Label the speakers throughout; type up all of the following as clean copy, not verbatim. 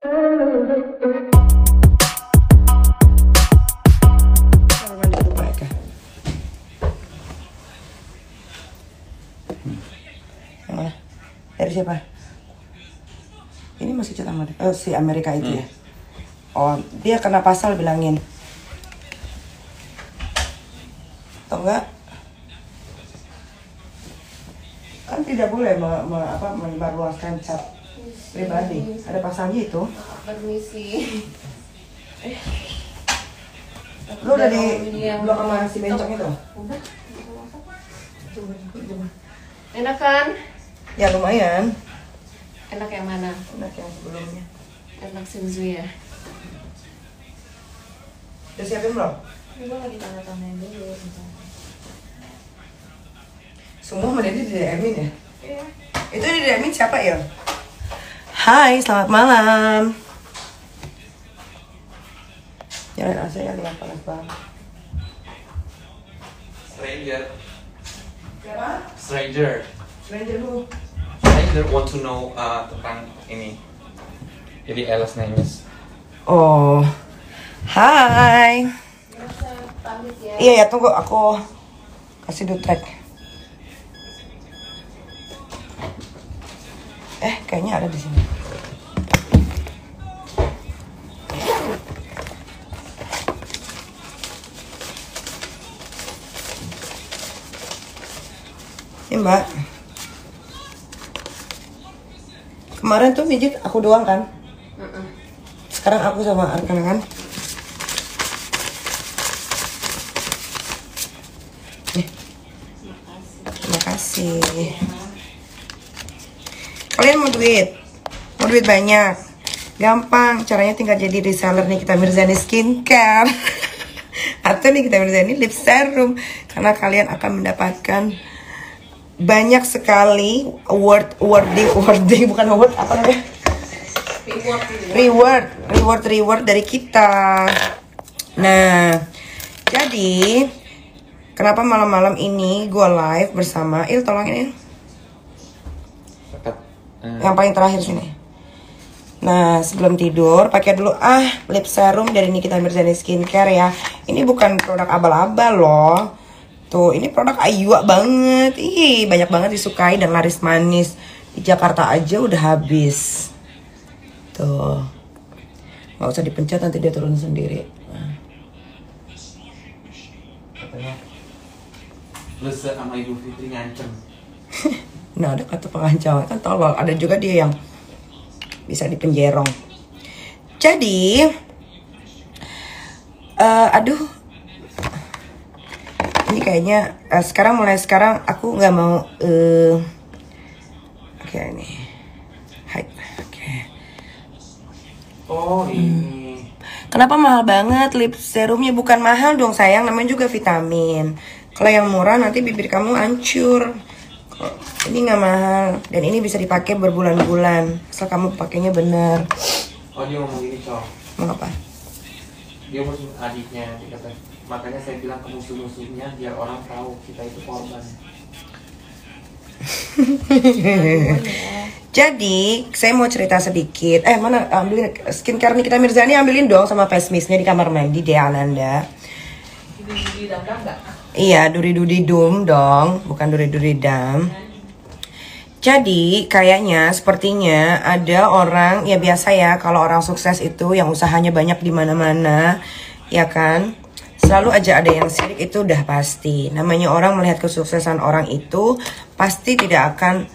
Speaker 1: Dari siapa? Ini masih cat Amerika. Oh, si Amerika itu ya. Oh, dia kena pasal bilangin. Atau enggak? Kan tidak boleh menyebarluaskan cat pribadi. Ada pasalnya itu.
Speaker 2: Permisi.
Speaker 1: Lu udah di blok sama si bencong itu?
Speaker 2: Udah. Enak kan?
Speaker 1: Ya lumayan.
Speaker 2: Enak yang mana?
Speaker 1: Enak yang sebelumnya.
Speaker 2: Enak Shinzu ya.
Speaker 1: Udah siapin belum?
Speaker 2: Gue lagi tanda-tandain dulu.
Speaker 1: Semua sama Dedi di DM-in ya?
Speaker 2: Iya.
Speaker 1: Itu di DM-in siapa ya? Hai, selamat malam. Nyalain AC ya, lihat panas banget.
Speaker 3: Stranger.
Speaker 1: Siapa?
Speaker 3: Stranger.
Speaker 1: Stranger lu.
Speaker 3: Stranger want to know tentang ini. Jadi Ella's name is.
Speaker 1: Oh, hai.
Speaker 2: Pamit ya.
Speaker 1: Iya ya, tunggu aku kasih dulu track. Kayaknya ada di sini. Ini Mbak. Kemarin tuh mijit aku doang kan? Sekarang aku sama Arkana kan? Terima kasih. Kalian mau duit? Mau duit banyak? Gampang, caranya tinggal jadi reseller Nikita Mirzani Skincare atau Nikita Mirzani Lip Serum, karena kalian akan mendapatkan banyak sekali awarding bukan award, apa namanya? Reward dari kita. Nah, jadi kenapa malam-malam ini gue live bersama Il, tolong ini yang paling terakhir sini. Nah, sebelum tidur pakai dulu lip serum dari Nikita Mirzani Skincare ya. Ini bukan produk abal-abal loh. Tuh, ini produk Ayua banget. Ih, banyak banget disukai dan laris manis. Di Jakarta aja udah habis. Tuh. Nggak usah dipencet, nanti dia turun sendiri.
Speaker 3: Katanya lu sama Ibu Fitri ngancem.
Speaker 1: Nah, ada kata pengancaman kan tolol. Ada juga dia yang bisa dipenjerong. Jadi, aduh, ini kayaknya mulai sekarang aku nggak mau. Oke, ini, hai, oke.
Speaker 3: Oh ini.
Speaker 1: Kenapa mahal banget lip serumnya? Bukan mahal dong sayang, namanya juga vitamin. Kalau yang murah nanti bibir kamu hancur. Ini nggak mahal dan ini bisa dipakai berbulan-bulan asal kamu pakainya bener.
Speaker 3: Oh, dia ngomong gini, Cok.
Speaker 1: Mau apa?
Speaker 3: Dia musuh adiknya, dia kata. Makanya saya bilang ke musuh-musuhnya biar orang tahu kita itu korban.
Speaker 1: Jadi saya mau cerita sedikit. Mana ambilin skincare Nikita Mirzani, ambilin dong sama face mistnya di kamar mandi deh Ananda.
Speaker 2: Duri dam nggak?
Speaker 1: Iya, duri dum dong, bukan duri dam. Jadi kayaknya sepertinya ada orang, ya biasa ya kalau orang sukses itu yang usahanya banyak di mana-mana, ya kan? Selalu aja ada yang sirik, itu udah pasti. Namanya orang melihat kesuksesan orang itu pasti tidak akan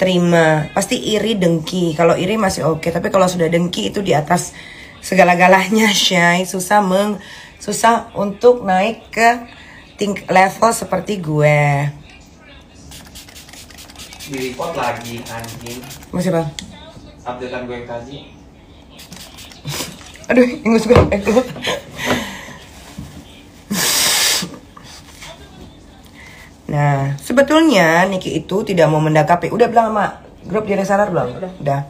Speaker 1: terima, pasti iri, dengki. Kalau iri masih oke, tapi kalau sudah dengki itu di atas segala-galanya, Syai. Susah untuk naik ke level seperti gue.
Speaker 3: Di report lagi anjing.
Speaker 1: Masih bang?
Speaker 3: Updatean gue yang tadi.
Speaker 1: Aduh, ingus gue dulu. Nah, sebetulnya Niki itu tidak mau mendakapi. Udah bilang sama grup di reseller belum? Udah.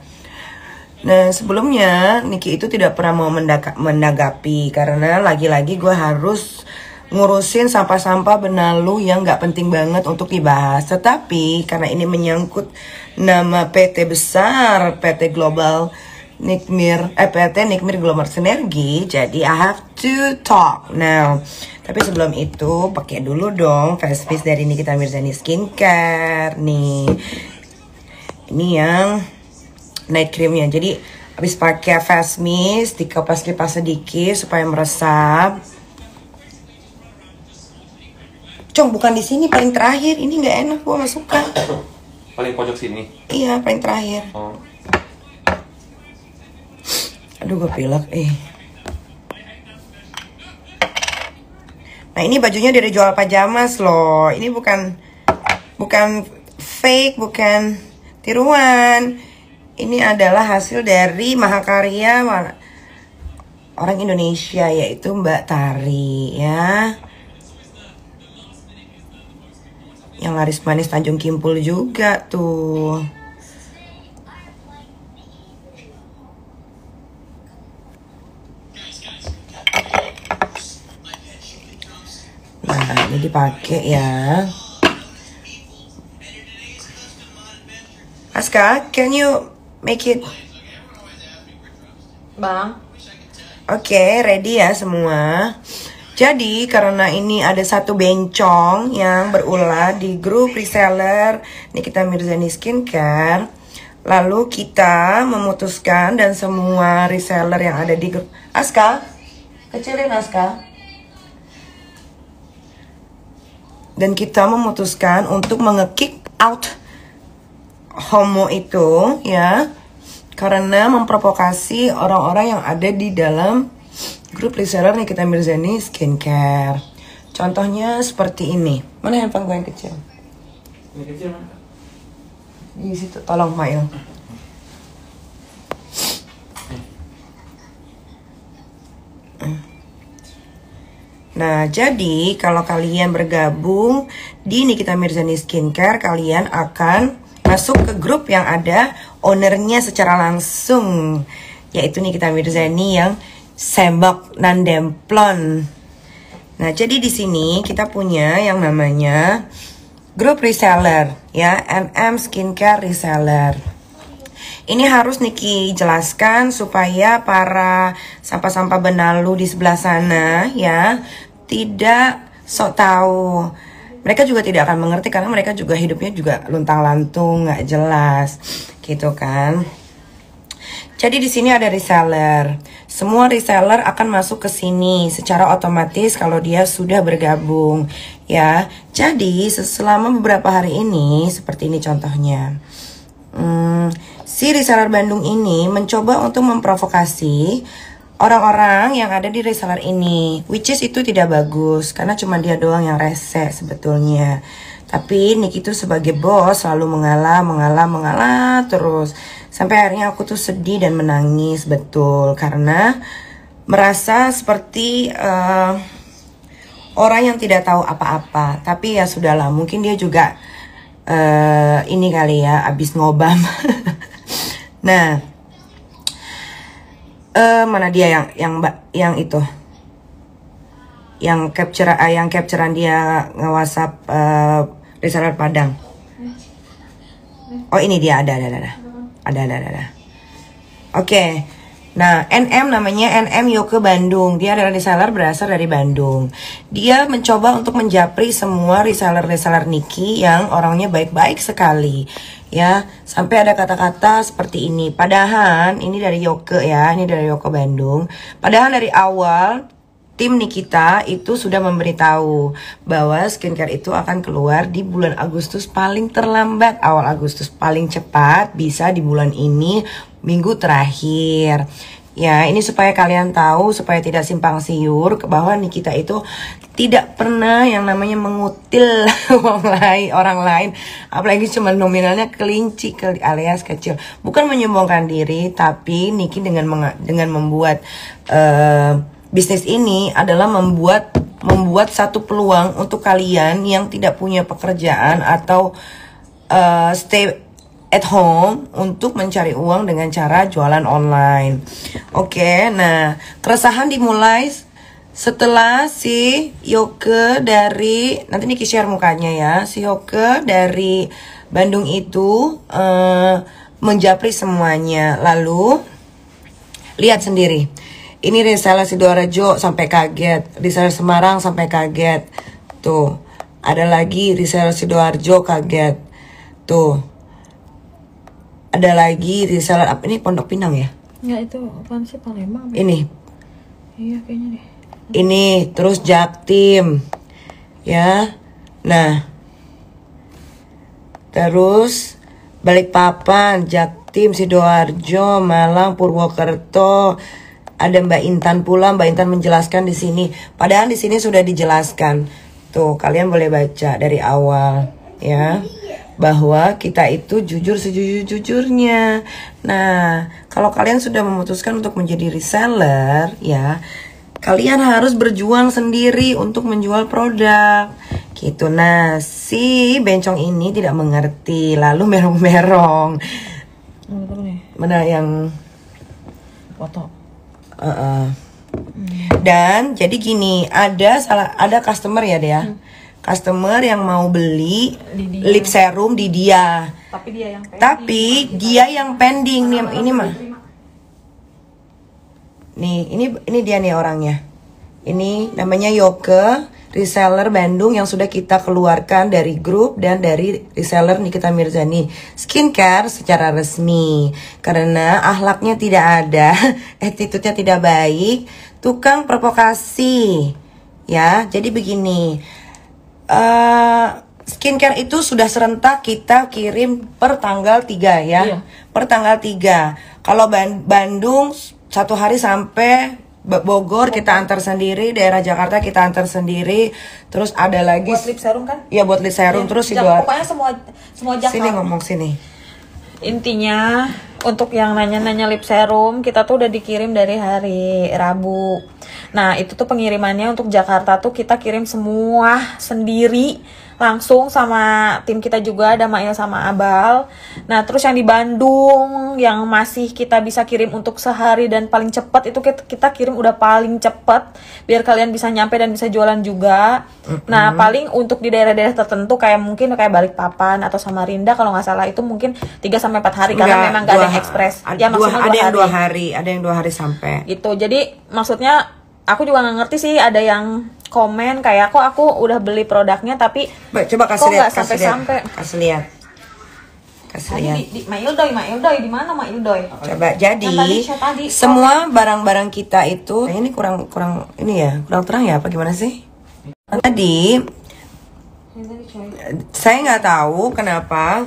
Speaker 1: Nah, sebelumnya Niki itu tidak pernah mau mendagapi karena lagi-lagi gue harus ngurusin sampah-sampah benalu yang nggak penting banget untuk dibahas. Tetapi karena ini menyangkut nama PT besar, PT Global Nikmir, PT Nikmir Global Sinergi. Jadi I have to talk now. Tapi sebelum itu pakai dulu dong face mist dari Nikita Mirzani Skincare nih. Ini yang night creamnya. Jadi habis pakai face mist dikepas-kepas sedikit supaya meresap. Cong, bukan di sini, paling terakhir. Ini nggak enak, gua nggak suka.
Speaker 3: Paling pojok sini.
Speaker 1: Iya, paling terakhir.
Speaker 3: Oh.
Speaker 1: Aduh, gue pilek. Nah, ini bajunya dari Jual Pajamas loh. Ini bukan fake, bukan tiruan. Ini adalah hasil dari mahakarya orang Indonesia, yaitu Mbak Tari ya. Yang laris manis Tanjung Kimpul juga tuh. Nah, ini dipakai ya. Aska, can you make it?
Speaker 2: Bang.
Speaker 1: Oke, ready ya semua. Jadi karena ini ada satu bencong yang berulah di grup reseller Nikita Mirzani Skincare, lalu kita memutuskan dan semua reseller yang ada di grup. Aska, kecilin Aska. Dan kita memutuskan untuk nge-kick out homo itu ya, karena memprovokasi orang-orang yang ada di dalam grup reseller Nikita Mirzani Skincare. Contohnya seperti ini. Mana handphone gue yang kecil?
Speaker 3: Ini kecil mana?
Speaker 1: Di situ, tolong Mail. Nah, jadi kalau kalian bergabung di Nikita Mirzani Skincare, kalian akan masuk ke grup yang ada ownernya secara langsung, yaitu Nikita Mirzani yang Sembok nan Demplon. Nah, jadi di sini kita punya yang namanya grup reseller ya, NM Skincare Reseller. Ini harus Niki jelaskan supaya para sampah-sampah benalu di sebelah sana ya tidak sok tahu. Mereka juga tidak akan mengerti karena mereka juga hidupnya juga luntang-lantung, nggak jelas, gitu kan. Jadi di sini ada reseller. Semua reseller akan masuk ke sini secara otomatis kalau dia sudah bergabung, ya. Jadi selama beberapa hari ini, seperti ini contohnya. Si reseller Bandung ini mencoba untuk memprovokasi orang-orang yang ada di reseller ini, which is itu tidak bagus karena cuma dia doang yang rese sebetulnya. Tapi Niki itu sebagai bos selalu mengalah terus. Sampai akhirnya aku tuh sedih dan menangis betul karena merasa seperti orang yang tidak tahu apa-apa. Tapi ya sudahlah, mungkin dia juga ini kali ya abis ngobam. Nah, mana dia yang itu? Yang capturean dia nge-WhatsApp reseller Padang. Oh, ini dia ada. Oke. Nah, NM namanya NM Yoke Bandung. Dia adalah reseller berasal dari Bandung. Dia mencoba untuk menjapri semua reseller Niki yang orangnya baik-baik sekali. Ya, sampai ada kata-kata seperti ini. Padahal ini dari Yoke ya, ini dari Yoke Bandung. Padahal dari awal tim Nikita itu sudah memberitahu bahwa skincare itu akan keluar di bulan Agustus paling terlambat, awal Agustus paling cepat bisa di bulan ini, minggu terakhir. Ya, ini supaya kalian tahu, supaya tidak simpang siur bahwa Nikita itu tidak pernah yang namanya mengutil orang lain, apalagi cuma nominalnya kelinci alias kecil. Bukan menyombongkan diri, tapi Niki dengan membuat bisnis ini adalah membuat satu peluang untuk kalian yang tidak punya pekerjaan atau stay at home untuk mencari uang dengan cara jualan online. Oke, nah keresahan dimulai setelah si Yoke dari, nanti Niki share mukanya ya, si Yoke dari Bandung itu menjapri semuanya. Lalu Lihat sendiri. Ini reseller Sidoarjo sampai kaget, reseller Semarang sampai kaget. Tuh, ada lagi reseller Sidoarjo kaget. Tuh. Ada lagi reseller apa ini Pondok Pinang ya?
Speaker 2: Enggak, itu apaan sih, Palembang?
Speaker 1: Ini.
Speaker 2: Iya kayaknya deh.
Speaker 1: Ini terus Jaktim. Ya. Nah. Terus Balikpapan, Jaktim, Sidoarjo, Malang, Purwokerto. Ada Mbak Intan pula, Mbak Intan menjelaskan di sini. Padahal di sini sudah dijelaskan. Tuh, kalian boleh baca dari awal, ya. Bahwa kita itu jujur sejujur-jujurnya. Nah, kalau kalian sudah memutuskan untuk menjadi reseller, ya, kalian harus berjuang sendiri untuk menjual produk. Gitu. Nah, si bencong ini tidak mengerti, lalu merong-merong. Mana yang
Speaker 2: Foto.
Speaker 1: Dan jadi gini, ada customer ya dia, customer yang mau beli lip serum di dia, tapi dia yang pending nih, ini mah, nih ini dia nih orangnya, ini namanya Yoke, reseller Bandung yang sudah kita keluarkan dari grup dan dari reseller Nikita Mirzani skincare secara resmi karena akhlaknya tidak ada, attitude-nya tidak baik, tukang provokasi. Ya, jadi begini, skincare itu sudah serentak kita kirim per tanggal 3 ya. Iya. Per tanggal 3. Kalau Bandung 1 hari sampai Bogor kita antar sendiri, daerah Jakarta kita antar sendiri, terus ada lagi
Speaker 2: buat lip serum kan?
Speaker 1: Iya buat lip serum, terus
Speaker 2: pokoknya semua Jakarta.
Speaker 1: Sini ngomong sini.
Speaker 2: Intinya untuk yang nanya-nanya lip serum kita tuh udah dikirim dari hari Rabu. Nah itu tuh pengirimannya untuk Jakarta tuh kita kirim semua sendiri langsung sama tim kita juga, ada Mail sama Abal. Nah terus yang di Bandung yang masih kita bisa kirim untuk sehari dan paling cepat itu kita kirim udah paling cepat biar kalian bisa nyampe dan bisa jualan juga. Nah paling untuk di daerah-daerah tertentu kayak mungkin kayak Balikpapan atau Samarinda kalau nggak salah itu mungkin 3-4 hari karena memang nggak ada yang ekspres. Ya maksudnya
Speaker 1: ada yang 2 hari, ada yang 2 hari sampai.
Speaker 2: Gitu. Jadi maksudnya aku juga nggak ngerti sih, ada yang komen kayak aku udah beli produknya tapi
Speaker 1: coba kasih lihat,
Speaker 2: kasih
Speaker 1: lihat.
Speaker 2: Di Maildoy di mana Maildoy?
Speaker 1: Coba jadi semua barang-barang kita itu ini kurang ini ya, kurang terang ya apa gimana sih? Tadi saya nggak tahu kenapa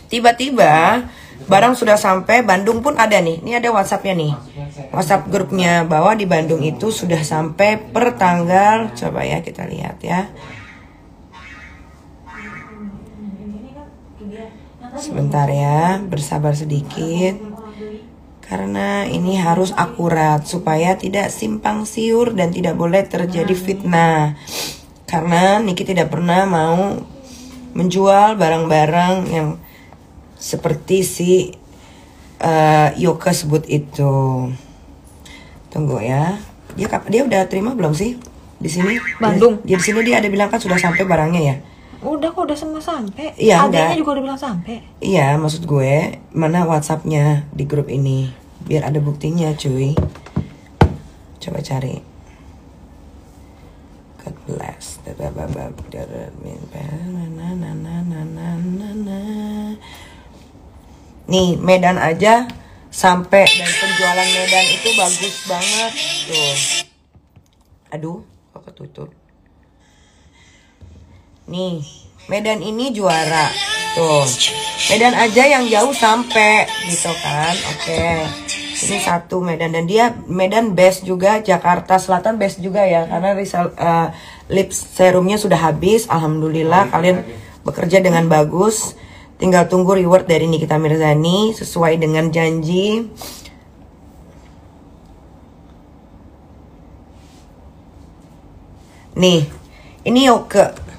Speaker 1: tiba-tiba barang sudah sampai Bandung pun ada nih. Ini ada WhatsApp-nya nih. WhatsApp grupnya bahwa di Bandung itu sudah sampai per tanggal, coba ya kita lihat ya. Sebentar ya, bersabar sedikit. Karena ini harus akurat supaya tidak simpang siur dan tidak boleh terjadi fitnah. Karena Niki tidak pernah mau menjual barang-barang yang seperti si Yoke sebut itu. Tunggu ya. Dia udah terima belum sih di sini?
Speaker 2: Bandung.
Speaker 1: Di sini dia ada bilang kan sudah sampai barangnya ya.
Speaker 2: Udah kok, udah semua sampai.
Speaker 1: Iya,
Speaker 2: adanya juga udah bilang sampai.
Speaker 1: Iya, maksud gue mana WhatsApp-nya di grup ini biar ada buktinya, cuy. Coba cari. God bless. Nih, Medan aja sampai dan penjualan Medan itu bagus banget tuh. Aduh, kok ketutup. Nih, Medan ini juara. Tuh. Medan aja yang jauh sampai gitu kan. Oke. Ini satu Medan dan dia Medan best juga, Jakarta Selatan best juga ya karena lip serumnya sudah habis. Alhamdulillah kalian bekerja dengan bagus. Tinggal tunggu reward dari Nikita Mirzani sesuai dengan janji. Nih, ini Yoke.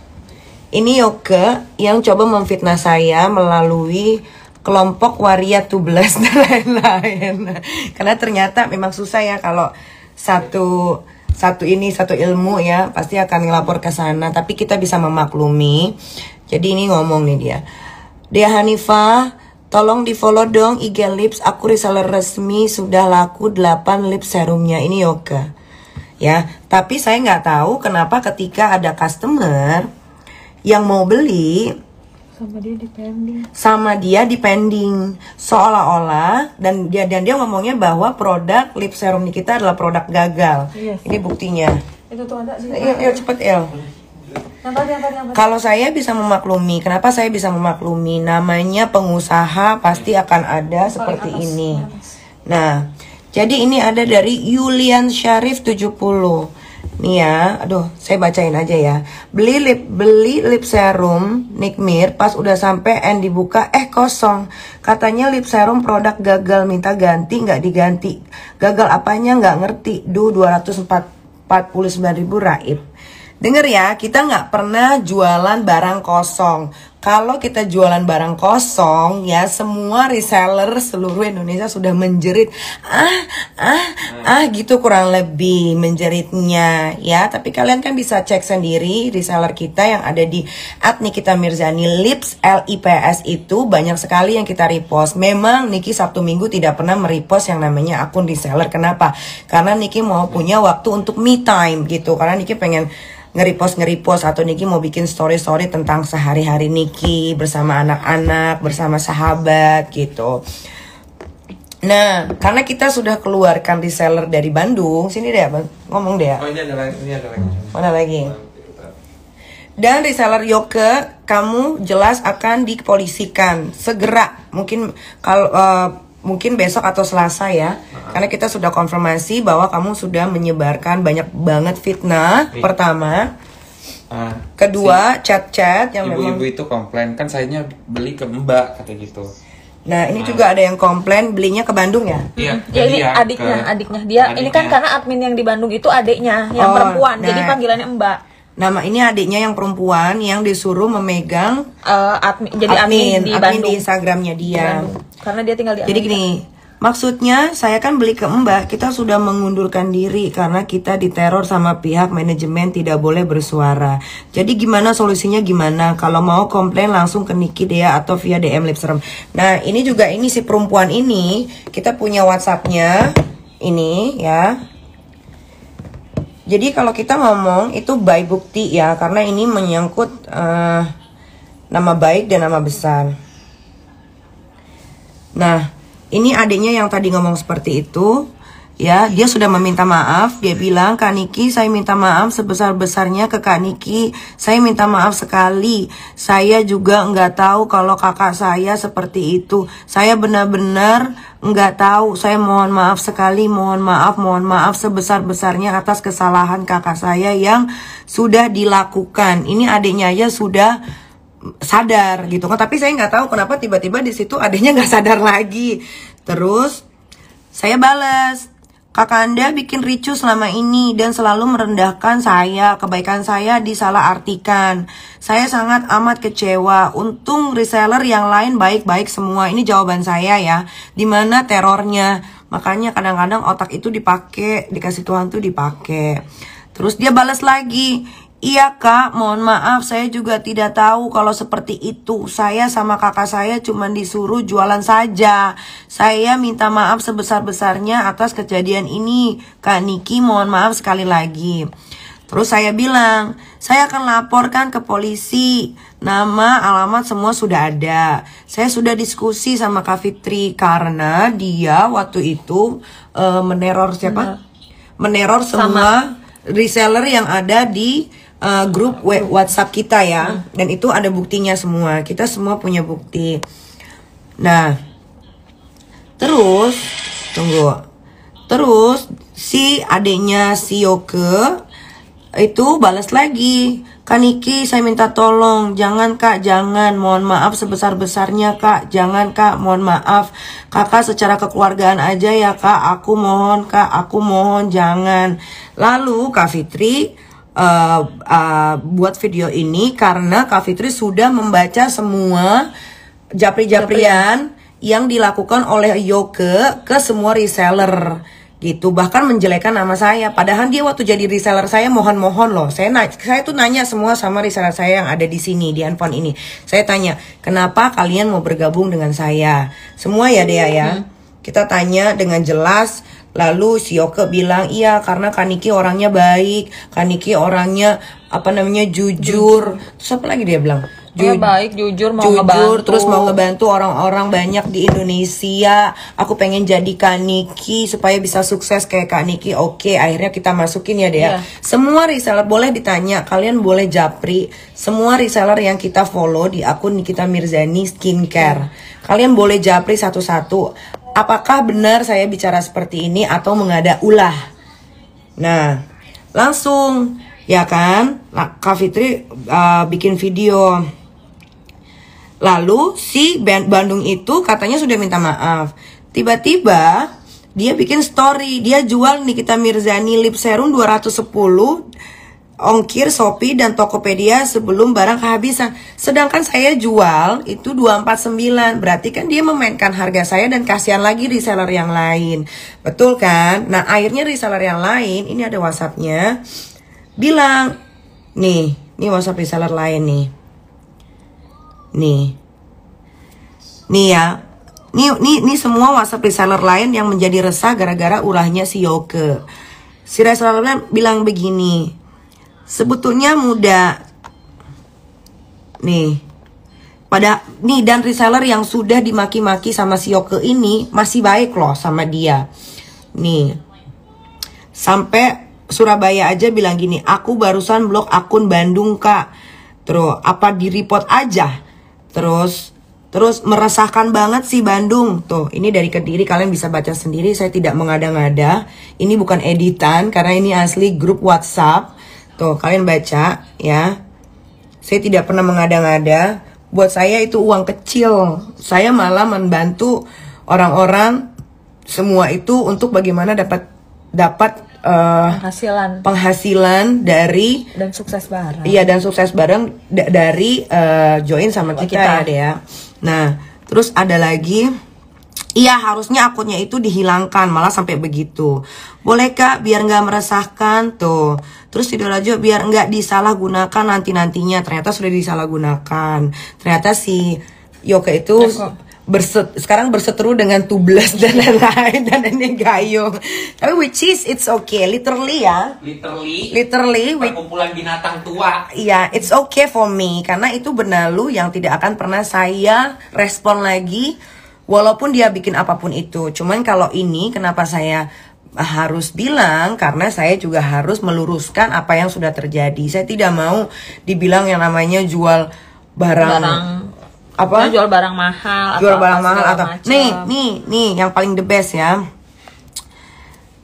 Speaker 1: Ini Yoke yang coba memfitnah saya melalui kelompok Waria 12 dan lain-lain. Karena ternyata memang susah ya kalau satu ilmu ya pasti akan ngelapor ke sana. Tapi kita bisa memaklumi. Jadi ini ngomong nih dia. Dia Hanifah, Tolong di follow dong IG Lips, aku reseller resmi, sudah laku 8 lip serumnya. Ini Yoga ya, tapi saya nggak tahu kenapa ketika ada customer yang mau beli sama dia di pending seolah-olah, dan dia ngomongnya bahwa produk lip serum kita adalah produk gagal. Ini buktinya.
Speaker 2: Itu tuh ada sih.
Speaker 1: Yuk cepet El. Kalau saya bisa memaklumi, kenapa saya bisa memaklumi? Namanya pengusaha pasti akan ada seperti ini. Nah, jadi ini ada dari Yulian Syarif 70. Nih ya, aduh, saya bacain aja ya. Beli lip serum Nikmir, pas udah sampai end dibuka, kosong. Katanya lip serum produk gagal, minta ganti, nggak diganti. Gagal apanya nggak ngerti. 249.000 Raib. Dengar ya, kita nggak pernah jualan barang kosong. Kalau kita jualan barang kosong, ya semua reseller seluruh Indonesia sudah menjerit. Gitu kurang lebih menjeritnya ya. Tapi kalian kan bisa cek sendiri reseller kita yang ada di @Nikita_Mirzani Lips LIPS itu banyak sekali yang kita repost. Memang Niki Sabtu Minggu tidak pernah merepost yang namanya akun reseller. Kenapa? Karena Niki mau punya waktu untuk me time gitu. Karena Niki pengen nge-repost atau Niki mau bikin story tentang sehari-hari Niki bersama anak-anak, bersama sahabat gitu. Nah, karena kita sudah keluarkan reseller dari Bandung, sini deh Bang, ngomong deh ya.
Speaker 3: Oh, ini ada lagi.
Speaker 1: Mana lagi? Dan reseller Yoke, kamu jelas akan dipolisikan segera. Mungkin kalau mungkin besok atau Selasa ya. Karena kita sudah konfirmasi bahwa kamu sudah menyebarkan banyak banget fitnah. Pertama, kedua chat-chat yang
Speaker 4: ibu-ibu itu komplain, kan sayanya beli ke Mbak kata gitu.
Speaker 1: Nah, ini juga ada yang komplain belinya ke Bandung ya?
Speaker 4: Iya,
Speaker 2: Ya ini adiknya dia. Ini kan karena admin yang di Bandung itu adiknya yang perempuan. Jadi panggilannya Mbak.
Speaker 1: Nama ini adiknya yang perempuan yang disuruh memegang
Speaker 2: admin di Bandung.
Speaker 1: Di Instagramnya dia.
Speaker 2: Karena dia tinggal di
Speaker 1: Jadi gini, maksudnya saya kan beli ke Mbak, kita sudah mengundurkan diri karena kita diteror sama pihak manajemen tidak boleh bersuara. Jadi gimana solusinya gimana? Kalau mau komplain langsung ke Niki Dea atau via DM Lipserem. Nah ini juga ini si perempuan ini, kita punya WhatsAppnya ini ya. Jadi kalau kita ngomong itu by bukti ya, karena ini menyangkut nama baik dan nama besar. Nah, ini adiknya yang tadi ngomong seperti itu, ya, dia sudah meminta maaf. Dia bilang, Kak Niki, saya minta maaf sebesar-besarnya ke Kak Niki. Saya minta maaf sekali. Saya juga nggak tahu kalau kakak saya seperti itu. Saya benar-benar nggak tahu. Saya mohon maaf sekali, mohon maaf sebesar-besarnya atas kesalahan kakak saya yang sudah dilakukan. Ini adiknya aja sudah sadar gitu kan, tapi saya nggak tahu kenapa tiba-tiba di situ adanya nggak sadar lagi. Terus saya balas, kakak Anda bikin ricu selama ini dan selalu merendahkan saya, kebaikan saya disalahartikan. Saya sangat amat kecewa. Untung reseller yang lain baik-baik semua. Ini jawaban saya ya. Dimana terornya? Makanya kadang-kadang otak itu dipakai, dikasih Tuhan tuh dipakai. Terus dia balas lagi, iya kak, mohon maaf, saya juga tidak tahu kalau seperti itu. Saya sama kakak saya cuma disuruh jualan saja. Saya minta maaf sebesar-besarnya atas kejadian ini. Kak Niki, mohon maaf sekali lagi. Terus saya bilang, saya akan laporkan ke polisi. Nama, alamat semua sudah ada. Saya sudah diskusi sama Kak Fitri karena dia waktu itu meneror siapa? Meneror semua reseller yang ada di grup WhatsApp kita ya. Dan itu ada buktinya semua. Kita semua punya bukti. Nah, terus tunggu. Terus si adiknya si Yoke itu balas lagi, Kak Niki, saya minta tolong, jangan kak, jangan, mohon maaf sebesar-besarnya kak, jangan kak, mohon maaf, kakak secara kekeluargaan aja ya kak, aku mohon jangan. Lalu Kak Fitri buat video ini karena Kak Fitri sudah membaca semua japri-japrian yang dilakukan oleh Yoke ke semua reseller gitu, bahkan menjelekkan nama saya. Padahal dia waktu jadi reseller saya mohon-mohon loh, saya tuh nanya semua sama reseller saya yang ada di sini di handphone ini. Saya tanya, kenapa kalian mau bergabung dengan saya? Semua ya Dea ya. Kita tanya dengan jelas. Lalu si Yoke bilang, iya karena Kaniki orangnya baik, Kaniki orangnya jujur. Terus apa lagi dia bilang?
Speaker 2: Baik, jujur, ngebantu.
Speaker 1: Terus mau ngebantu orang-orang banyak di Indonesia. Aku pengen jadi Kaniki supaya bisa sukses kayak Kaniki. Oke, akhirnya kita masukin ya Dea. Semua reseller boleh ditanya, kalian boleh japri. Semua reseller yang kita follow di akun Nikita Mirzani Skincare, kalian boleh japri satu-satu. Apakah benar saya bicara seperti ini atau mengada ulah? Nah, langsung ya kan, Kak Fitri bikin video. Lalu si Bandung itu katanya sudah minta maaf. Tiba-tiba dia bikin story, dia jual Nikita Mirzani lip serum 210, ongkir Shopee dan Tokopedia sebelum barang kehabisan. Sedangkan saya jual itu 249. Berarti kan dia memainkan harga saya dan kasihan lagi reseller yang lain. Betul kan? Nah, akhirnya reseller yang lain, ini ada WhatsApp-nya, bilang, nih WhatsApp reseller lain nih. Nih ya. Nih semua WhatsApp reseller lain yang menjadi resah gara-gara ulahnya si Yoke. Si reseller bilang begini, sebetulnya mudah. Dan reseller yang sudah dimaki-maki sama si Yoke ini masih baik loh sama dia. Nih. Sampai Surabaya aja bilang gini, aku barusan blok akun Bandung Kak. Terus apa di report aja. Terus meresahkan banget sih Bandung. Tuh, ini dari Kediri, kalian bisa baca sendiri, saya tidak mengada-ngada. Ini bukan editan karena ini asli grup WhatsApp. Tuh, kalian baca ya. Saya tidak pernah mengada-ngada. Buat saya itu uang kecil. Saya malah membantu orang-orang semua itu untuk bagaimana dapat penghasilan dari
Speaker 2: dan sukses bareng.
Speaker 1: Iya, dan sukses bareng dari join sama kita ya. Nah, terus ada lagi, iya harusnya akunnya itu dihilangkan, malah sampai begitu. Boleh Kak biar nggak meresahkan tuh. Terus tidak lanjut biar nggak disalahgunakan nantinya. Ternyata sudah disalahgunakan. Ternyata si Yoke itu sekarang berseteru dengan Tublas dan lain-lain, dan ini Gayung. Tapi which is it's okay, literally ya. Literally
Speaker 3: perkumpulan binatang tua.
Speaker 1: Iya, it's okay for me karena itu benalu yang tidak akan pernah saya respon lagi walaupun dia bikin apapun itu. Cuman kalau ini kenapa saya harus bilang, karena saya juga harus meluruskan apa yang sudah terjadi. Saya tidak mau dibilang yang namanya jual barang apa?
Speaker 2: Jual barang mahal
Speaker 1: atau nih yang paling the best ya.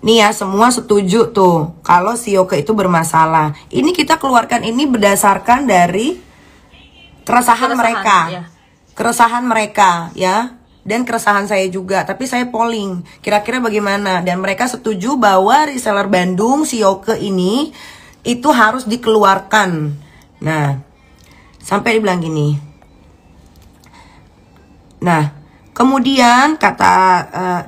Speaker 1: Nih ya, semua setuju tuh kalau si Yoke itu bermasalah. Ini kita keluarkan ini berdasarkan dari keresahan mereka. Keresahan mereka ya, dan keresahan saya juga. Tapi saya polling, kira-kira bagaimana? Dan mereka setuju bahwa reseller Bandung si Yoke ini itu harus dikeluarkan. Nah, sampai dibilang gini. Nah, kemudian kata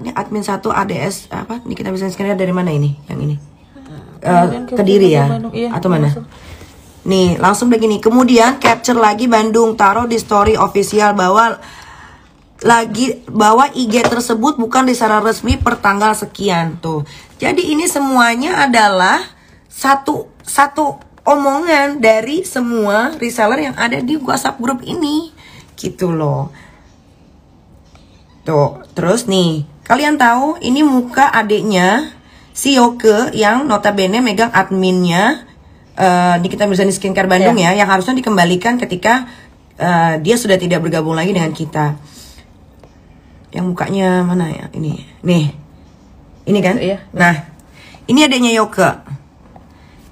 Speaker 1: ini admin 1 ADS apa? Ini kita bisa scan dari mana ini? Yang ini. Kediri ya? Atau mana? Nih, langsung begini. Kemudian capture lagi Bandung, taruh di story official bahwa IG tersebut bukan reseller resmi per tanggal sekian tuh. Jadi ini semuanya adalah satu omongan dari semua reseller yang ada di WhatsApp grup ini. Gitu loh. Tuh, terus nih, kalian tahu ini muka adiknya si Yoke yang notabene megang adminnya Nikita Mirzani Skincare Bandung ya, yang harusnya dikembalikan ketika dia sudah tidak bergabung lagi dengan kita. Yang mukanya mana ya? Ini kan?
Speaker 2: Iya.
Speaker 1: Nah, ini adiknya Yoke.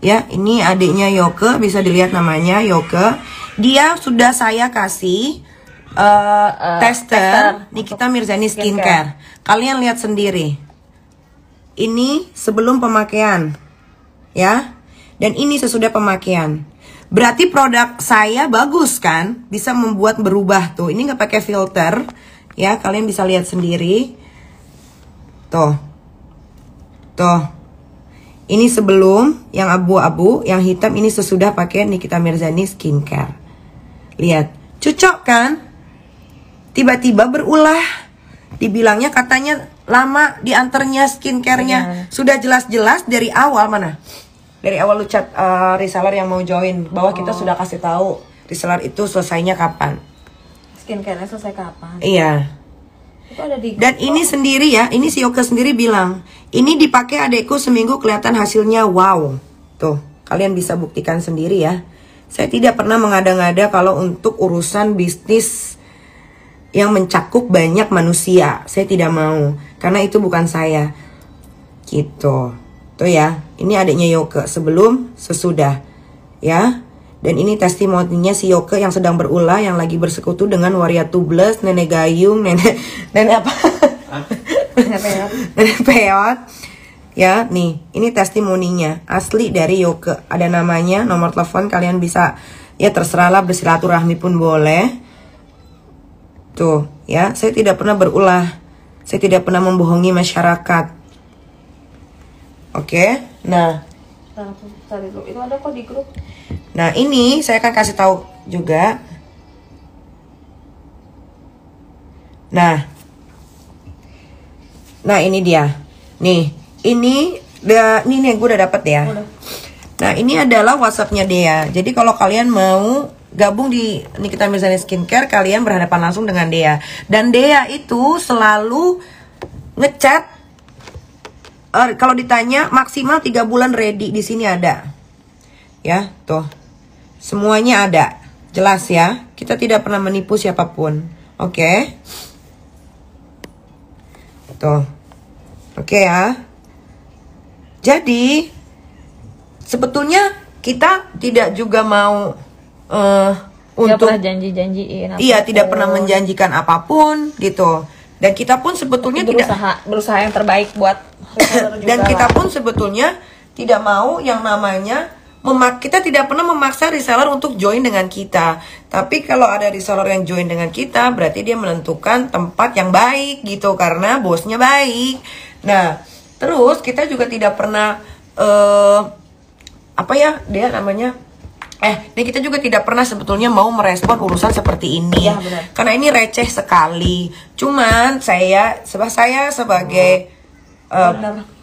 Speaker 1: Ya, ini adiknya Yoke, bisa dilihat namanya Yoke. Dia sudah saya kasih tester Nikita Mirzani Skincare. Kalian lihat sendiri. Ini sebelum pemakaian. Ya. Dan ini sesudah pemakaian. Berarti produk saya bagus kan? Bisa membuat berubah tuh. Ini nggak pakai filter. Ya, kalian bisa lihat sendiri. Tuh. Tuh. Ini sebelum, yang abu-abu, yang hitam ini sesudah pakai Nikita Mirzani skincare. Lihat, cocok kan? Tiba-tiba berulah. Dibilangnya katanya lama diantarnya skincare-nya. Sudah jelas-jelas dari awal mana? Dari awal lu chat reseller yang mau join bahwa kita sudah kasih tahu reseller itu selesainya kapan.
Speaker 2: Skincare-nya selesai kapan?
Speaker 1: Iya.
Speaker 2: Itu ada di
Speaker 1: Dan ini sendiri ya, ini si Yoke sendiri bilang, ini dipakai adekku seminggu kelihatan hasilnya wow. Tuh, kalian bisa buktikan sendiri ya. Saya tidak pernah mengada-ngada kalau untuk urusan bisnis yang mencakup banyak manusia. Saya tidak mau, karena itu bukan saya. Gitu. Tuh ya, ini adiknya Yoke sebelum, sesudah. Ya. Dan ini testimoninya si Yoke yang sedang berulah, yang lagi bersekutu dengan waria tubles, nenek gayung, nenek apa? Nenek peot. Ya, nih, ini testimoninya asli dari Yoke. Ada namanya, nomor telepon kalian bisa ya terserahlah bersilaturahmi pun boleh. Tuh, ya, saya tidak pernah berulah. Saya tidak pernah membohongi masyarakat. Oke. Nah,
Speaker 2: cari dulu. Itu ada kok di grup.
Speaker 1: nah, ini saya akan kasih tahu juga. Nah, ini dia. Nih, ini nih gue udah dapet ya. Nah, ini adalah WhatsApp-nya Dea. Jadi kalau kalian mau gabung di Nikita Mirzani Skincare, kalian berhadapan langsung dengan Dea. Dan Dea itu selalu ngechat. Kalau ditanya maksimal 3 bulan ready, di sini ada. Ya, tuh. Semuanya ada. Jelas ya. Kita tidak pernah menipu siapapun. Oke. Tuh. Oke ya. Jadi sebetulnya kita tidak juga mau untuk
Speaker 2: pernah janji-janjiin.
Speaker 1: Iya, tidak pernah menjanjikan apapun gitu. Dan kita pun sebetulnya
Speaker 2: berusaha yang terbaik buat
Speaker 1: dan kita pun sebetulnya tidak mau yang namanya kita tidak pernah memaksa reseller untuk join dengan kita. Tapi kalau ada reseller yang join dengan kita, berarti dia menentukan tempat yang baik gitu, karena bosnya baik. Nah, terus kita juga tidak pernah dia namanya ini kita juga tidak pernah sebetulnya mau merespon urusan seperti ini.
Speaker 2: Ya, benar.
Speaker 1: Karena ini receh sekali. Cuman saya sebagai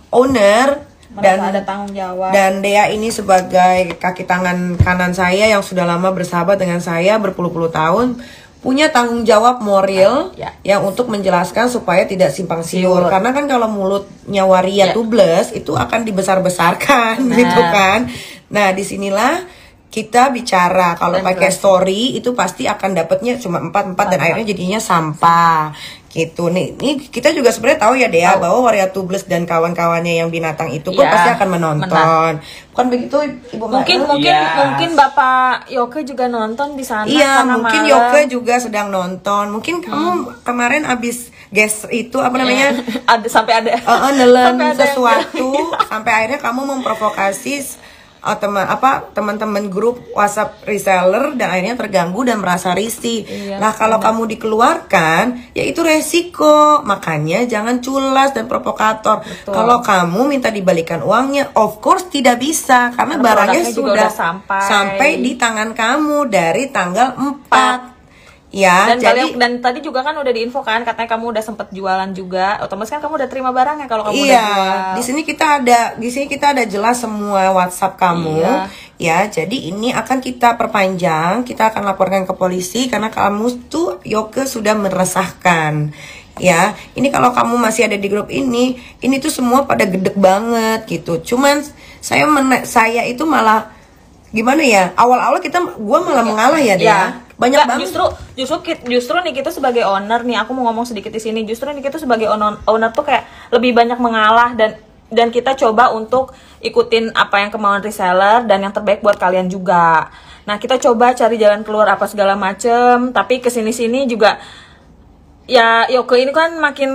Speaker 1: owner dan
Speaker 2: ada tanggung jawab.
Speaker 1: Dan Dea ini sebagai kaki tangan kanan saya yang sudah lama bersahabat dengan saya berpuluh-puluh tahun, punya tanggung jawab moral yang untuk menjelaskan supaya tidak simpang siur. Karena kan kalau mulutnya waria tubles itu akan dibesar-besarkan gitu kan. Nah, disinilah kita bicara kalau pakai story itu pasti akan dapatnya cuma 4 dan akhirnya jadinya sampah gitu. Nih kita juga sebenarnya tahu ya Dea bahwa waria tubles dan kawan-kawannya yang binatang itu pun pasti akan menonton. Bukan begitu Ibu Mael?
Speaker 2: Mungkin Bapak Yoke juga nonton di sana.
Speaker 1: Iya, mungkin Yoke juga sedang nonton. Mungkin kamu kemarin abis guest itu apa namanya?
Speaker 2: sampai ada
Speaker 1: nelen sesuatu sampai akhirnya kamu memprovokasi teman-teman grup WhatsApp reseller dan akhirnya terganggu dan merasa risih. Nah, kalau kamu dikeluarkan, ya itu resiko. Makanya jangan culas dan provokator. Kalau kamu minta dibalikan uangnya, of course tidak bisa karena barangnya sudah sampai di tangan kamu dari tanggal 4. Ya,
Speaker 2: dan tadi juga kan udah diinfokan katanya kamu udah sempet jualan juga. Otomatis kan kamu udah terima barangnya kalau kamu udah jual.
Speaker 1: Di sini kita ada jelas semua WhatsApp kamu. Ya, jadi ini akan kita perpanjang, kita akan laporkan ke polisi karena kamu tuh Yoke sudah meresahkan. Ya, ini kalau kamu masih ada di grup ini tuh semua pada gedek banget gitu. Cuman saya itu malah gimana ya? Awal-awal gue malah mengalah ya dia. Banyak banget.
Speaker 2: Justru nih kita sebagai owner nih, aku mau ngomong sedikit di sini. Justru nih kita sebagai owner tuh kayak lebih banyak mengalah dan kita coba untuk ikutin apa yang kemauan reseller dan yang terbaik buat kalian juga. Nah, kita coba cari jalan keluar apa segala macem. Tapi kesini-sini juga ya Yoke ini kan makin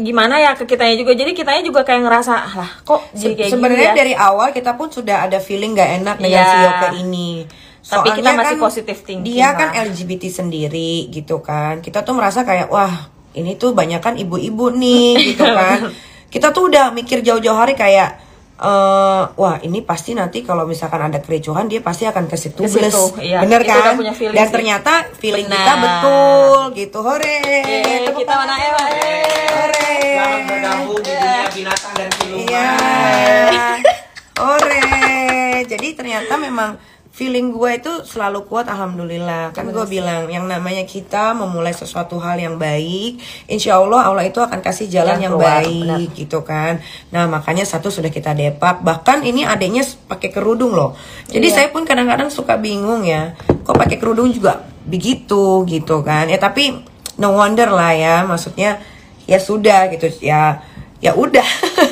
Speaker 2: gimana ya ke kitanya juga. Jadi kitanya juga kayak ngerasa lah kok jadi kayak
Speaker 1: sebenarnya
Speaker 2: gini ya.
Speaker 1: Dari awal kita pun sudah ada feeling gak enak dengan si Yoke ini.
Speaker 2: Tapi kita masih
Speaker 1: kan
Speaker 2: positive thinking.
Speaker 1: Dia kan LGBT sendiri gitu kan. Kita tuh merasa kayak wah ini tuh banyak kan ibu-ibu nih gitu kan. Kita tuh udah mikir jauh-jauh hari kayak wah ini pasti nanti kalau misalkan ada kericuhan dia pasti akan ke situ,
Speaker 2: iya.
Speaker 1: Bener
Speaker 2: Itu
Speaker 1: kan?
Speaker 2: udah punya feeling
Speaker 1: Dan
Speaker 2: sih.
Speaker 1: ternyata feeling
Speaker 2: Benar.
Speaker 1: kita betul gitu, hore. Tepuk
Speaker 2: Kita mana ya?
Speaker 1: hore.
Speaker 3: Selamat bergabung di dunia binatang dan siluman.
Speaker 1: Iya, hore. Jadi ternyata memang feeling gue itu selalu kuat, alhamdulillah. Kan gue bilang yang namanya kita memulai sesuatu hal yang baik, insya Allah Allah itu akan kasih jalan yang
Speaker 2: keluar,
Speaker 1: baik, gitu kan. Nah makanya satu sudah kita depak. Bahkan ini adiknya pakai kerudung loh. Jadi saya pun kadang-kadang suka bingung ya, kok pakai kerudung juga begitu gitu kan. Ya tapi no wonder lah ya, maksudnya ya sudah gitu ya. Ya udah.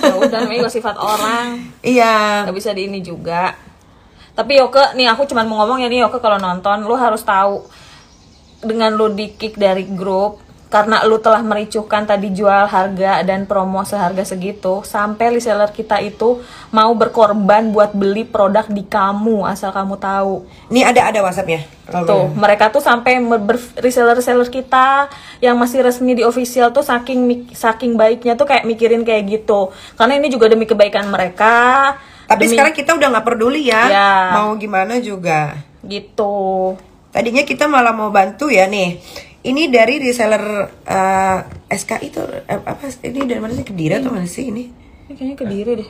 Speaker 2: Ya udah, namanya sifat orang.
Speaker 1: Iya.
Speaker 2: Gak bisa di ini juga. Tapi Yoke, nih aku cuma mau ngomong ya nih Yoke, kalau nonton lu harus tahu, dengan lu di kick dari grup karena lu telah mericuhkan tadi jual harga dan promo seharga segitu, sampai reseller kita itu mau berkorban buat beli produk di kamu, asal kamu tahu.
Speaker 1: Ini ada WhatsApp-nya.
Speaker 2: Tuh, mereka tuh sampai reseller kita yang masih resmi di official tuh saking baiknya tuh kayak mikirin kayak gitu. Karena ini juga demi kebaikan mereka.
Speaker 1: Tapi sekarang kita udah nggak peduli ya,
Speaker 2: Ya.
Speaker 1: mau gimana juga.
Speaker 2: Gitu.
Speaker 1: Tadinya kita malah mau bantu ya nih. Ini dari reseller SKI itu apa? Ini dari mana sih? Kediri atau mana sih ini?
Speaker 2: Ini kayaknya Kediri deh.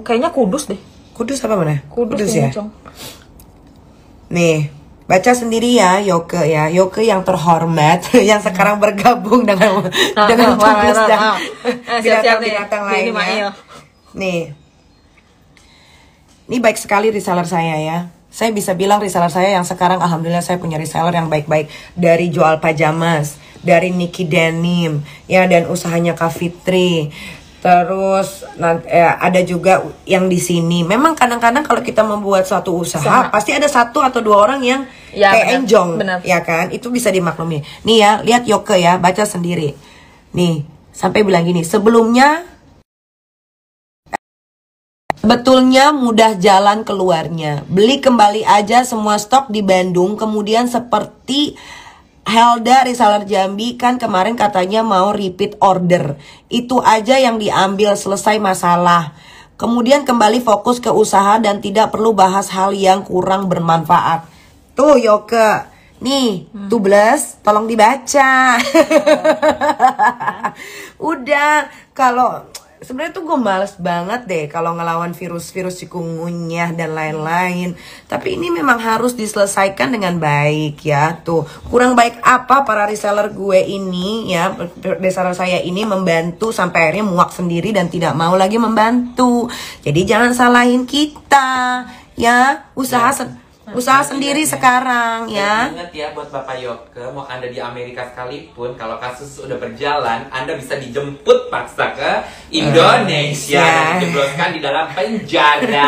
Speaker 2: Kayaknya Kudus deh.
Speaker 1: Kudus apa mana?
Speaker 2: Kudus
Speaker 1: ya.
Speaker 2: Cong.
Speaker 1: Nih, baca sendiri ya Yoke ya. Yoke yang terhormat yang sekarang bergabung dengan Tubles dan binatang-binatang
Speaker 2: Ini Mail.
Speaker 1: lainnya. Nih. Ini baik sekali reseller saya ya. Saya bisa bilang reseller saya yang sekarang alhamdulillah saya punya reseller yang baik-baik. Dari jual pajamas, dari Niki Denim, ya, dan usahanya Kak Fitri. Terus ada juga yang di sini. Memang kadang-kadang kalau kita membuat suatu usaha, pasti ada satu atau dua orang yang
Speaker 2: Ya,
Speaker 1: kayak
Speaker 2: benar,
Speaker 1: enjong,
Speaker 2: benar.
Speaker 1: ya kan? Itu bisa dimaklumi. Nih ya, lihat Yoke ya, baca sendiri. Nih, sampai bilang gini, sebelumnya betulnya mudah jalan keluarnya. Beli kembali aja semua stok di Bandung. Kemudian seperti Helda reseller Jambi kan kemarin katanya mau repeat order. Itu aja yang diambil, selesai masalah. Kemudian kembali fokus ke usaha dan tidak perlu bahas hal yang kurang bermanfaat. Tuh Yoke. Nih, Tubles, tolong dibaca. Udah, kalau sebenarnya tuh gue males banget deh kalau ngelawan virus-virus cikungunya dan lain-lain. Tapi ini memang harus diselesaikan dengan baik ya. Tuh, kurang baik apa para reseller gue ini ya, reseller saya ini membantu sampai akhirnya muak sendiri dan tidak mau lagi membantu. Jadi jangan salahin kita ya, usaha sendiri sekarang ya.
Speaker 4: Ingat ya buat Bapak Yoke, mau Anda di Amerika sekalipun, kalau kasus udah berjalan, Anda bisa dijemput paksa ke Indonesia dan dijebloskan di dalam penjara.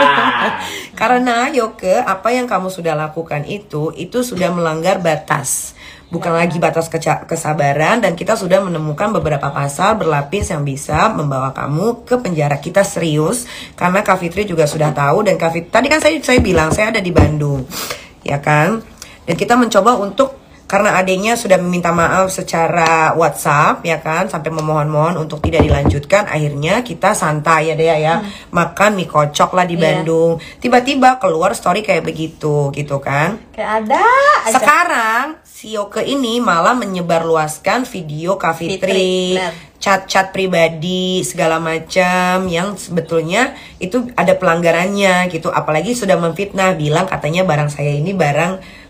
Speaker 1: Karena Yoke, apa yang kamu sudah lakukan itu sudah melanggar batas. Bukan lagi batas kesabaran, dan kita sudah menemukan beberapa pasal berlapis yang bisa membawa kamu ke penjara. Kita serius karena Kak Fitri juga sudah tahu, dan Kak Fitri tadi kan saya bilang saya ada di Bandung, ya kan? Dan kita mencoba untuk, karena adanya sudah meminta maaf secara WhatsApp, ya kan, sampai memohon-mohon untuk tidak dilanjutkan. Akhirnya kita santai ya Dea ya, makan mie kocok lah di Bandung. Tiba-tiba keluar story kayak begitu, gitu kan?
Speaker 2: Kayak ada aja.
Speaker 1: Sekarang si Yoke ini malah menyebarluaskan video Kak Fitri, chat-chat pribadi segala macam yang sebetulnya itu ada pelanggarannya gitu. Apalagi sudah memfitnah, bilang katanya barang saya ini barang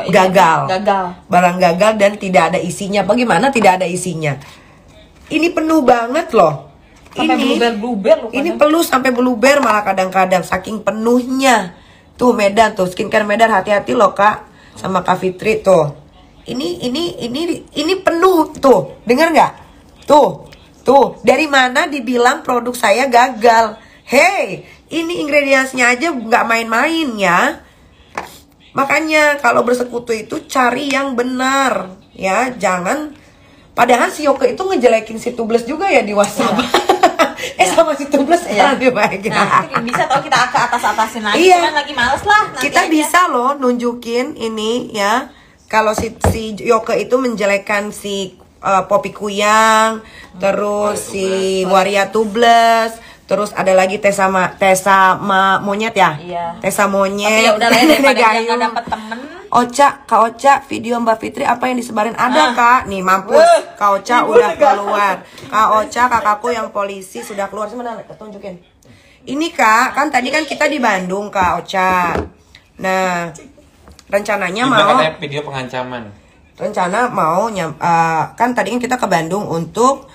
Speaker 1: gagal, barang gagal dan tidak ada isinya. Bagaimana tidak ada isinya? Ini penuh banget loh.
Speaker 2: Sampai bluber loh.
Speaker 1: Ini perlu sampai bluber malah kadang-kadang saking penuhnya. Tuh Medan tuh, skincare Medan, hati-hati loh Kak sama Kak Fitri tuh. Ini penuh tuh. Dengar nggak? Tuh, dari mana dibilang produk saya gagal? Hey, ini ingredientsnya aja nggak main-main ya. Makanya kalau bersekutu itu cari yang benar ya, jangan. Padahal si Yoke itu ngejelekin si Tubles juga ya di WhatsApp. Sama si Tubles lebih baik.
Speaker 2: Nah, bisa tau kita ke atas-atasin lagi.
Speaker 1: Iya.
Speaker 2: Cuman lagi males lah.
Speaker 1: Kita bisa loh nunjukin ini ya. Kalau si Yoke itu menjelekan si Poppy Kuyang, terus si Waria Tubles, terus ada lagi Tessa Monyet ya?
Speaker 2: Iya.
Speaker 1: Tessa Monyet.
Speaker 2: Tapi ya udah lah, daripada dia
Speaker 1: Gayu.
Speaker 2: nggak dapet temen.
Speaker 1: Kak Ocha, video Mbak Fitri apa yang disebarin? Ada Kak, nih mampus. Kak Ocha udah keluar. Kak Ocha, kakakku yang polisi sudah keluar. Sebentar, tunjukin. Ini Kak, kan tadi kan kita di Bandung Kak Ocha. Nah, rencananya
Speaker 4: Gimana
Speaker 1: mau
Speaker 4: katanya video pengancaman?
Speaker 1: rencana mau kan tadi kan kita ke Bandung untuk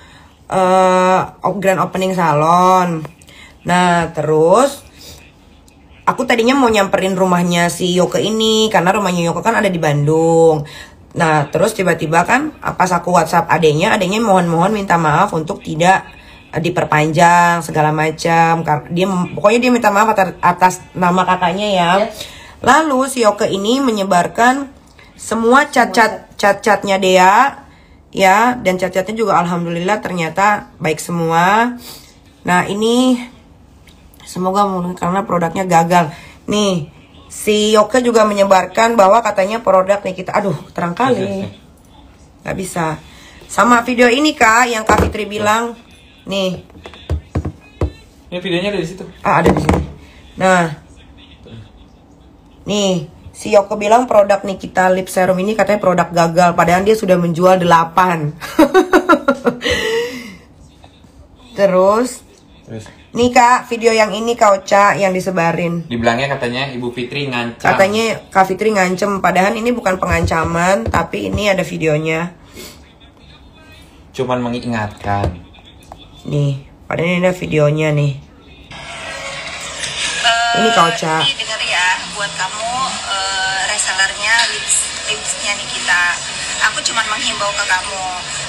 Speaker 1: grand opening salon. Nah terus aku tadinya mau nyamperin rumahnya si Yoke ini karena rumahnya Yoke kan ada di Bandung. Nah terus tiba-tiba kan pas aku WhatsApp adenya mohon minta maaf untuk tidak diperpanjang segala macam. Pokoknya dia minta maaf atas nama kakaknya ya. Lalu si Yoke ini menyebarkan semua cat-catnya dia ya, dan cat-catnya juga alhamdulillah ternyata baik semua. Nah ini semoga karena produknya gagal. Nih si Yoke juga menyebarkan bahwa katanya produk nih kita, aduh terang kali nggak bisa. Sama video ini Kak yang Kak Fitri bilang nih.
Speaker 4: Ini videonya ada di situ.
Speaker 1: Ada di sini. Nah nih si Yoke bilang produk Nikita Lip Serum ini katanya produk gagal, padahal dia sudah menjual 8. Terus nih Kak, video yang ini Kak Ocha yang disebarin.
Speaker 4: Dibilangnya katanya Ibu Fitri ngancam.
Speaker 1: Katanya Kak Fitri ngancem, padahal ini bukan pengancaman, tapi ini ada videonya.
Speaker 4: Cuman mengingatkan.
Speaker 1: Nih, padahal ini ada videonya nih. Ini Kak Ocha.
Speaker 5: Ini denger ya, buat kamu resellernya lipsnya Nikita. Aku cuma menghimbau ke kamu.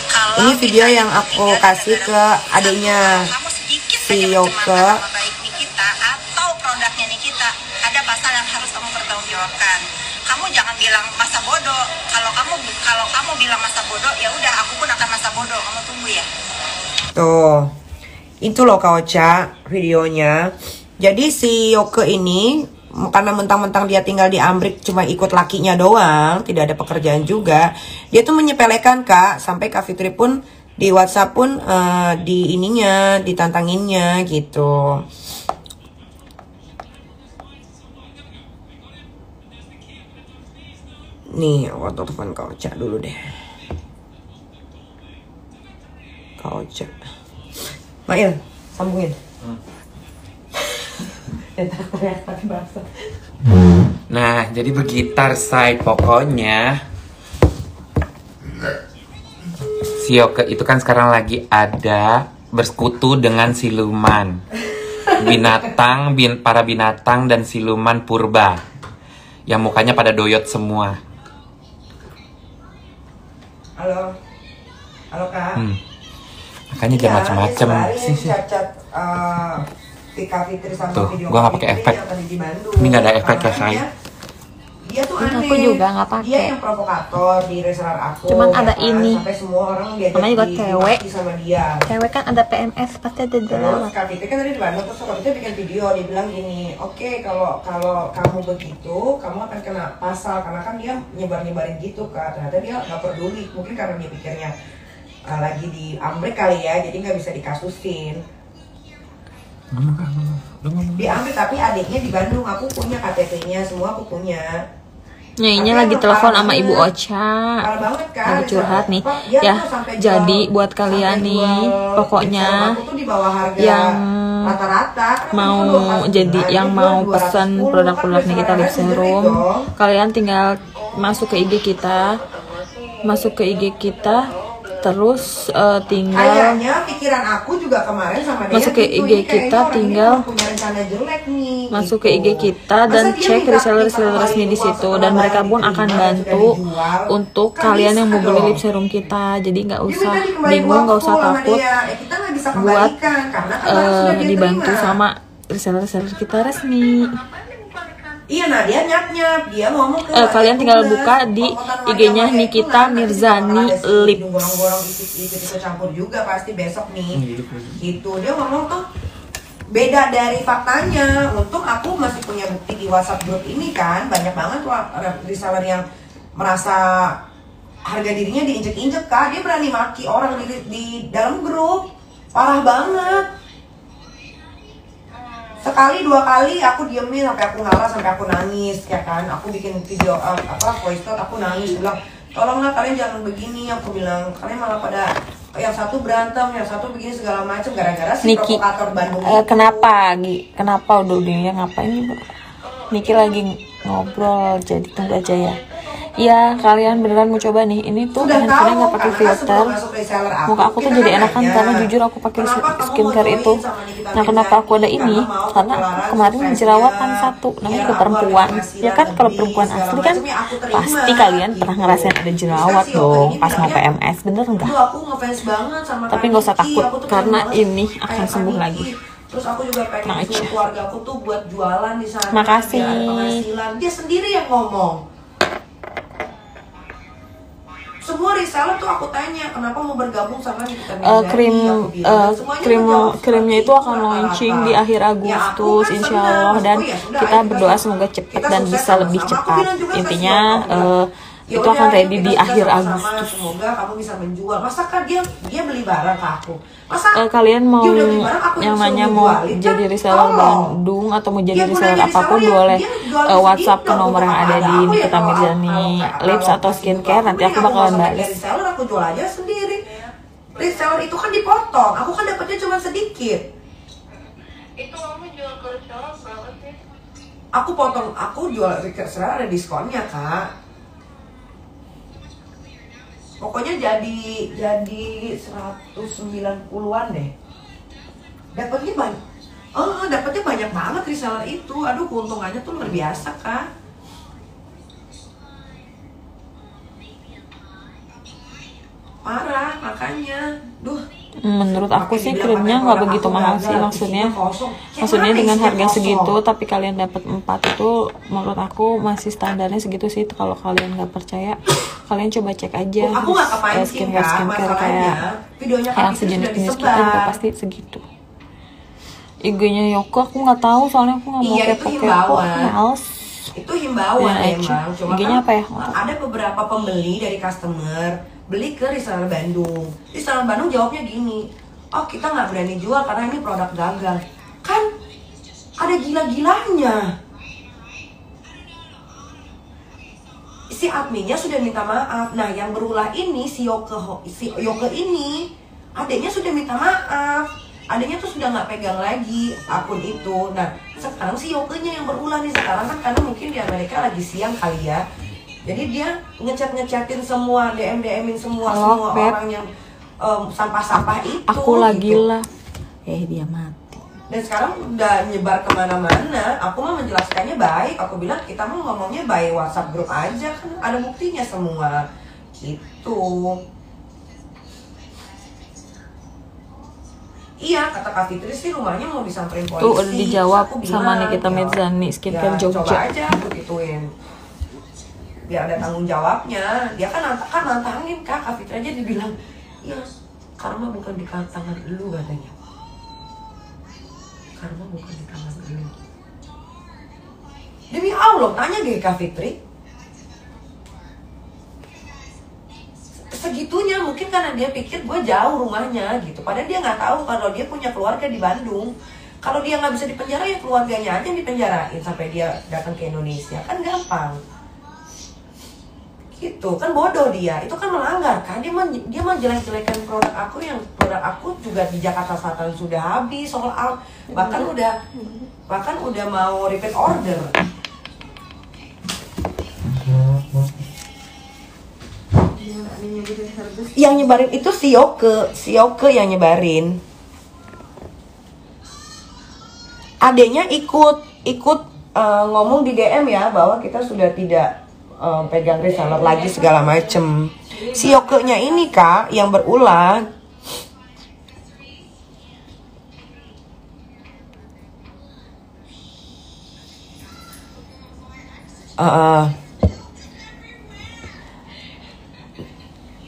Speaker 5: Kalau
Speaker 1: ini video yang aku kasih ke adiknya
Speaker 5: kamu sedikit
Speaker 1: si
Speaker 5: saja
Speaker 1: Yoke.
Speaker 5: mencemar nama baik Nikita atau produknya Nikita, ada pasal yang harus kamu pertanggungjawabkan. Kamu jangan bilang masa bodoh. Kalau kamu bilang masa bodoh, ya udah aku pun akan masa bodoh. Kamu tunggu ya.
Speaker 1: Tuh, itu loh Kak Ocha videonya. Jadi si Yoke ini karena mentang-mentang dia tinggal di Amrik cuma ikut lakinya doang, tidak ada pekerjaan juga, dia tuh menyepelekan Kak, sampai Kak Fitri pun di WhatsApp pun ditantanginnya gitu. Nih, aku telepon Kak Ocha dulu deh. Kak Ocha. Mail, sambungin.
Speaker 4: Nah, jadi begitar say, pokoknya si Yoke itu kan sekarang lagi ada bersekutu dengan siluman para binatang dan siluman purba yang mukanya pada doyot semua.
Speaker 1: Halo Kak.
Speaker 4: Makanya jangan macem-macem sih.
Speaker 1: Kak Fitri sama
Speaker 4: Tuh,
Speaker 1: video
Speaker 4: gua nggak pakai efek. Ini nggak ada efek ya, say.
Speaker 1: Dia tuh aneh.
Speaker 2: Aku juga nggak pakai.
Speaker 1: Dia yang provokator di reseller aku.
Speaker 2: Cuman
Speaker 1: ya
Speaker 2: ada
Speaker 1: kan?
Speaker 2: ini.
Speaker 1: Sampai semua orang diajak
Speaker 2: Namanya juga cewek.
Speaker 1: sama dia.
Speaker 2: Cewek kan ada PMS pasti ada
Speaker 1: Terus
Speaker 2: jerawat.
Speaker 1: Kak Fitri kan tadi di Bandung, terus Kak Fitri bikin video, dia bilang gini, oke, kalau kamu begitu, kamu akan kena pasal, karena kan dia nyebarin gitu Kak. Ternyata dia nggak peduli, mungkin karena dia pikirnya lagi di Amrik kali ya, jadi nggak bisa dikasusin. Diambil, tapi adiknya di Bandung, aku punya KTP-nya, semua aku punya.
Speaker 2: Nyainya
Speaker 1: Tapi
Speaker 2: lagi
Speaker 1: emang
Speaker 2: telepon
Speaker 1: parah
Speaker 2: sama
Speaker 1: banget.
Speaker 2: Ibu Ocha.
Speaker 1: Parah banget kan,
Speaker 2: Lagi curhat nih.
Speaker 1: Dia
Speaker 2: Ya,
Speaker 1: tuh sampai
Speaker 2: jadi
Speaker 1: jual-
Speaker 2: buat kalian
Speaker 1: sampai
Speaker 2: nih,
Speaker 1: jual
Speaker 2: pokoknya
Speaker 1: aku tuh di bawah harga
Speaker 2: yang
Speaker 1: rata-rata. Kan
Speaker 2: mau
Speaker 1: aku jual
Speaker 2: jadi
Speaker 1: 400,
Speaker 2: yang
Speaker 1: dia
Speaker 2: mau
Speaker 1: jual
Speaker 2: pesan
Speaker 1: 210,
Speaker 2: produk-produk
Speaker 1: kan
Speaker 2: Nikita Lip
Speaker 1: resellernya sendiri
Speaker 2: Serum,
Speaker 1: dong.
Speaker 2: kalian tinggal masuk ke IG kita, terus tinggal
Speaker 1: Kayaknya pikiran aku juga kemarin sama dia
Speaker 2: masuk ke
Speaker 1: gitu,
Speaker 2: IG
Speaker 1: ini kayaknya
Speaker 2: kita,
Speaker 1: orang ini
Speaker 2: tinggal
Speaker 1: emang punya rencana jelek nih,
Speaker 2: masuk
Speaker 1: gitu.
Speaker 2: ke IG kita dan
Speaker 1: Masa dia
Speaker 2: cek
Speaker 1: minta
Speaker 2: reseller-reseller
Speaker 1: kita
Speaker 2: resmi di
Speaker 1: uang
Speaker 2: situ,
Speaker 1: setelah
Speaker 2: dan mereka
Speaker 1: barang
Speaker 2: pun
Speaker 1: diterima
Speaker 2: akan
Speaker 1: dan
Speaker 2: bantu
Speaker 1: sudah dijual.
Speaker 2: untuk
Speaker 1: Kan
Speaker 2: kalian
Speaker 1: bisa
Speaker 2: yang mau beli
Speaker 1: dong.
Speaker 2: lip serum kita. Jadi nggak
Speaker 1: Dia
Speaker 2: usah
Speaker 1: minta dikembaliin
Speaker 2: bingung, nggak usah
Speaker 1: uang sama
Speaker 2: takut
Speaker 1: dia. Kita nggak bisa
Speaker 2: buat
Speaker 1: kembalikan karena kan barang sudah dia
Speaker 2: dibantu
Speaker 1: terima.
Speaker 2: sama reseller-reseller kita resmi.
Speaker 1: Iya, nah dia nyap-nyap, dia ngomong ke
Speaker 2: Kalian tinggal buka di IG-nya Nikita Mirzani Lips.
Speaker 1: Gorong-gorong ikut campur juga pasti besok nih. Gitu, dia ngomong tuh beda dari faktanya. Untung aku masih punya bukti di WhatsApp grup ini kan, banyak banget reseller yang merasa harga dirinya diinjek-injek Kak. Dia berani maki orang di dalam grup. Parah banget. Sekali 2 kali aku diemin sampai aku ngalah, sampai aku nangis ya kan. Aku bikin video voice note, aku nangis bilang, "Tolonglah kalian jangan begini." Aku bilang, "Kalian malah pada yang satu berantem, yang satu begini segala macam gara-gara si
Speaker 2: Niki,
Speaker 1: provokator Bandung itu."
Speaker 2: Kenapa udah ngapain nih, Bu? Niki lagi ngobrol, jadi tunggu aja ya. Iya, kalian beneran mau coba nih. Ini tuh handphonenya nggak pakai filter. Muka aku tuh jadi enakan karena jujur aku pakai skincare itu. Nah, kenapa aku ada ini? Karena aku kemarin jerawatan satu. Namanya juga perempuan. Ya kan, kalau perempuan asli kan pasti kalian pernah ngerasain ada jerawat dong pas mau PMS, bener nggak? Tapi nggak usah takut karena ini akan sembuh lagi.
Speaker 1: Terus aku juga pengen keluarga aku tuh buat jualan di sana.
Speaker 2: Makasih.
Speaker 1: Biar ada penghasilan. Dia sendiri yang ngomong. Semua reseller tuh aku tanya kenapa mau bergabung sama Nikita
Speaker 2: krimnya itu akan launching di akhir Agustus, insya Allah, dan kita berdoa semoga cepat dan bisa lebih cepat. Intinya itu akan ready di akhir Agustus.
Speaker 1: Semoga kamu bisa menjual. Masa kan dia beli barang ke aku?
Speaker 2: Kalian mau yang nanya mau jadi reseller Bandung atau mau jadi reseller apapun boleh WhatsApp ke nomor yang ada di Nikita Mirzani Lips atau skincare, nanti aku bakalan balas.
Speaker 1: Reseller aku jual aja sendiri. Reseller itu kan dipotong, aku kan dapatnya cuma sedikit.
Speaker 5: Itu kamu jual ke reseller berapa sih?
Speaker 1: Aku jual reseller ada diskonnya Kak. Pokoknya jadi 190-an deh. Dapatnya banyak banget reseller itu. Aduh, keuntungannya tuh luar biasa, Kak. Parah, makanya.
Speaker 2: Menurut aku sih krimnya nggak begitu mahal sih, maksudnya dengan harga segitu tapi kalian dapat 4 itu menurut aku masih standarnya segitu sih. Kalau kalian nggak percaya, kalian coba cek aja skincare kayak yang sejenis kita juga pasti segitu. IG-nya Yoko aku nggak tahu soalnya aku nggak mau kepo-kepo, males.
Speaker 1: Itu himbauan emang. Cuma
Speaker 2: IG-nya apa ya?
Speaker 1: Ada beberapa pembeli dari customer beli ke reseller Bandung. Reseller Bandung jawabnya gini, "Oh, kita nggak berani jual karena ini produk gagal." Kan ada gila-gilanya. Si adminnya sudah minta maaf. Nah, yang berulah ini si Yoke ini, adanya sudah minta maaf. Adanya tuh sudah nggak pegang lagi akun itu. Nah, sekarang si Yokenya yang berulah nih sekarang kan karena mungkin di Amerika lagi siang kali ya. Jadi dia ngechatin semua, DM-in semua orang yang sampah-sampah itu.
Speaker 2: Aku lagi lah. Dia mati.
Speaker 1: Dan sekarang udah nyebar kemana-mana. Aku mah menjelaskannya baik. Aku bilang kita mau ngomongnya by WhatsApp grup aja kan ada buktinya semua. Gitu. Iya, kata Kak Fitri sih rumahnya mau disamperin polisi.
Speaker 2: Tuh udah dijawab sama Nikita Mirzani Skincare Jogja.
Speaker 1: Coba aja aku gituin. Biar ada tanggung jawabnya. Dia kan nantangin Kak Fitri aja dibilang, "Ya, karma bukan di tangan lu," katanya. Karma bukan di tangan lu. Demi Allah, tanya deh Kak Fitri. Segitunya mungkin karena dia pikir gue jauh rumahnya gitu. Padahal dia nggak tahu kalau dia punya keluarga di Bandung. Kalau dia nggak bisa dipenjara ya keluarganya aja yang dipenjarain sampai dia datang ke Indonesia. Kan gampang. Gitu kan bodoh dia, itu kan melanggar kan. Dia mah jelek-jelekan produk aku, yang produk aku juga di Jakarta Selatan sudah habis sold out, bahkan udah mau repeat order. Yang nyebarin itu si Yoke yang nyebarin. Adenya ikut ngomong di DM ya bahwa kita sudah tidak pegang reseller lagi segala macem. Si Yoke-nya ini Kak yang berulang.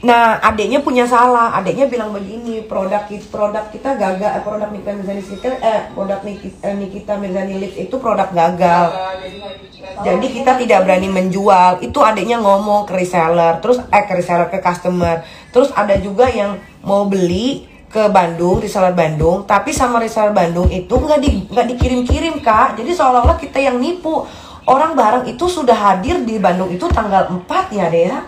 Speaker 1: Nah, adeknya punya salah. Adeknya bilang begini, produk kita gagal, produk Nikita Mirzani Skincare, produk Nikita Mirzani Lips itu produk gagal. Jadi kita tidak berani menjual. Itu adiknya ngomong ke reseller, terus ke reseller, ke customer. Terus ada juga yang mau beli ke Bandung, reseller Bandung, tapi sama reseller Bandung itu nggak dikirim-kirim Kak. Jadi seolah-olah kita yang nipu. Orang barang itu sudah hadir di Bandung itu tanggal 4 ya Dea.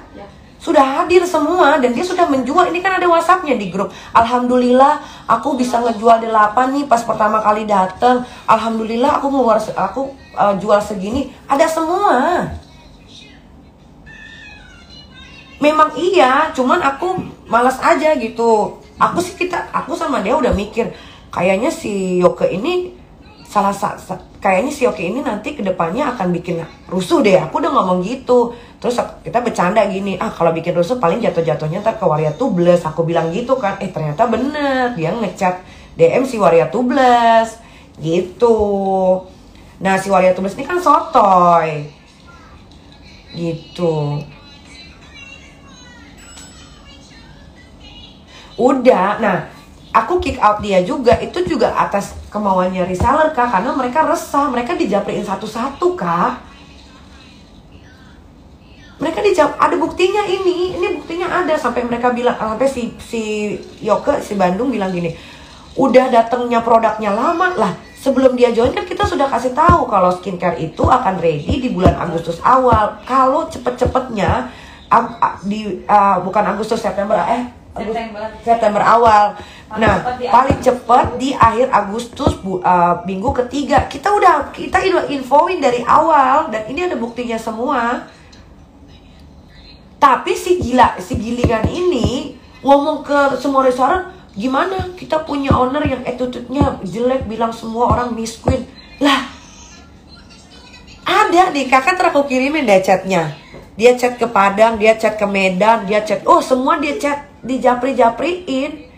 Speaker 1: Sudah hadir semua dan dia sudah menjual. Ini kan ada WhatsApp-nya di grup. Alhamdulillah aku bisa ngejual 8 nih pas pertama kali datang. Alhamdulillah aku jual segini. Ada semua. Memang iya, cuman aku malas aja gitu. Aku sama dia udah mikir kayaknya si Yoke ini kayaknya si Yoke ini nanti kedepannya akan bikin rusuh deh. Aku udah ngomong gitu. Terus kita bercanda gini, kalau bikin rusuh paling jatuh-jatuhnya ntar ke Waria Tubles. Aku bilang gitu kan, ternyata bener. Dia ngechat DM si Waria Tubles gitu. Nah si Waria Tubles ini kan sotoy gitu. Udah, nah aku kick out dia juga. Itu juga atas kemauannya reseller Kak. Karena mereka resah, mereka dijapriin satu-satu Kak. Mereka ada buktinya ini buktinya ada. Sampai mereka bilang, sampai si Yoke, si Bandung bilang gini, udah datangnya produknya lama lah. Sebelum dia join kan kita sudah kasih tahu kalau skincare itu akan ready di bulan Agustus awal. Kalau cepet-cepetnya bukan Agustus, September awal. Nah, paling cepat di akhir Agustus minggu ketiga. Kita udah infoin dari awal dan ini ada buktinya semua. Tapi si gilingan ini ngomong ke semua restoran, gimana kita punya owner yang attitude-nya jelek, bilang semua orang Miss Queen. Lah, ada nih kakak aku kirimin deh chatnya. Dia chat ke Padang, dia chat ke Medan, dia chat, semua dia chat, dijapri-japriin.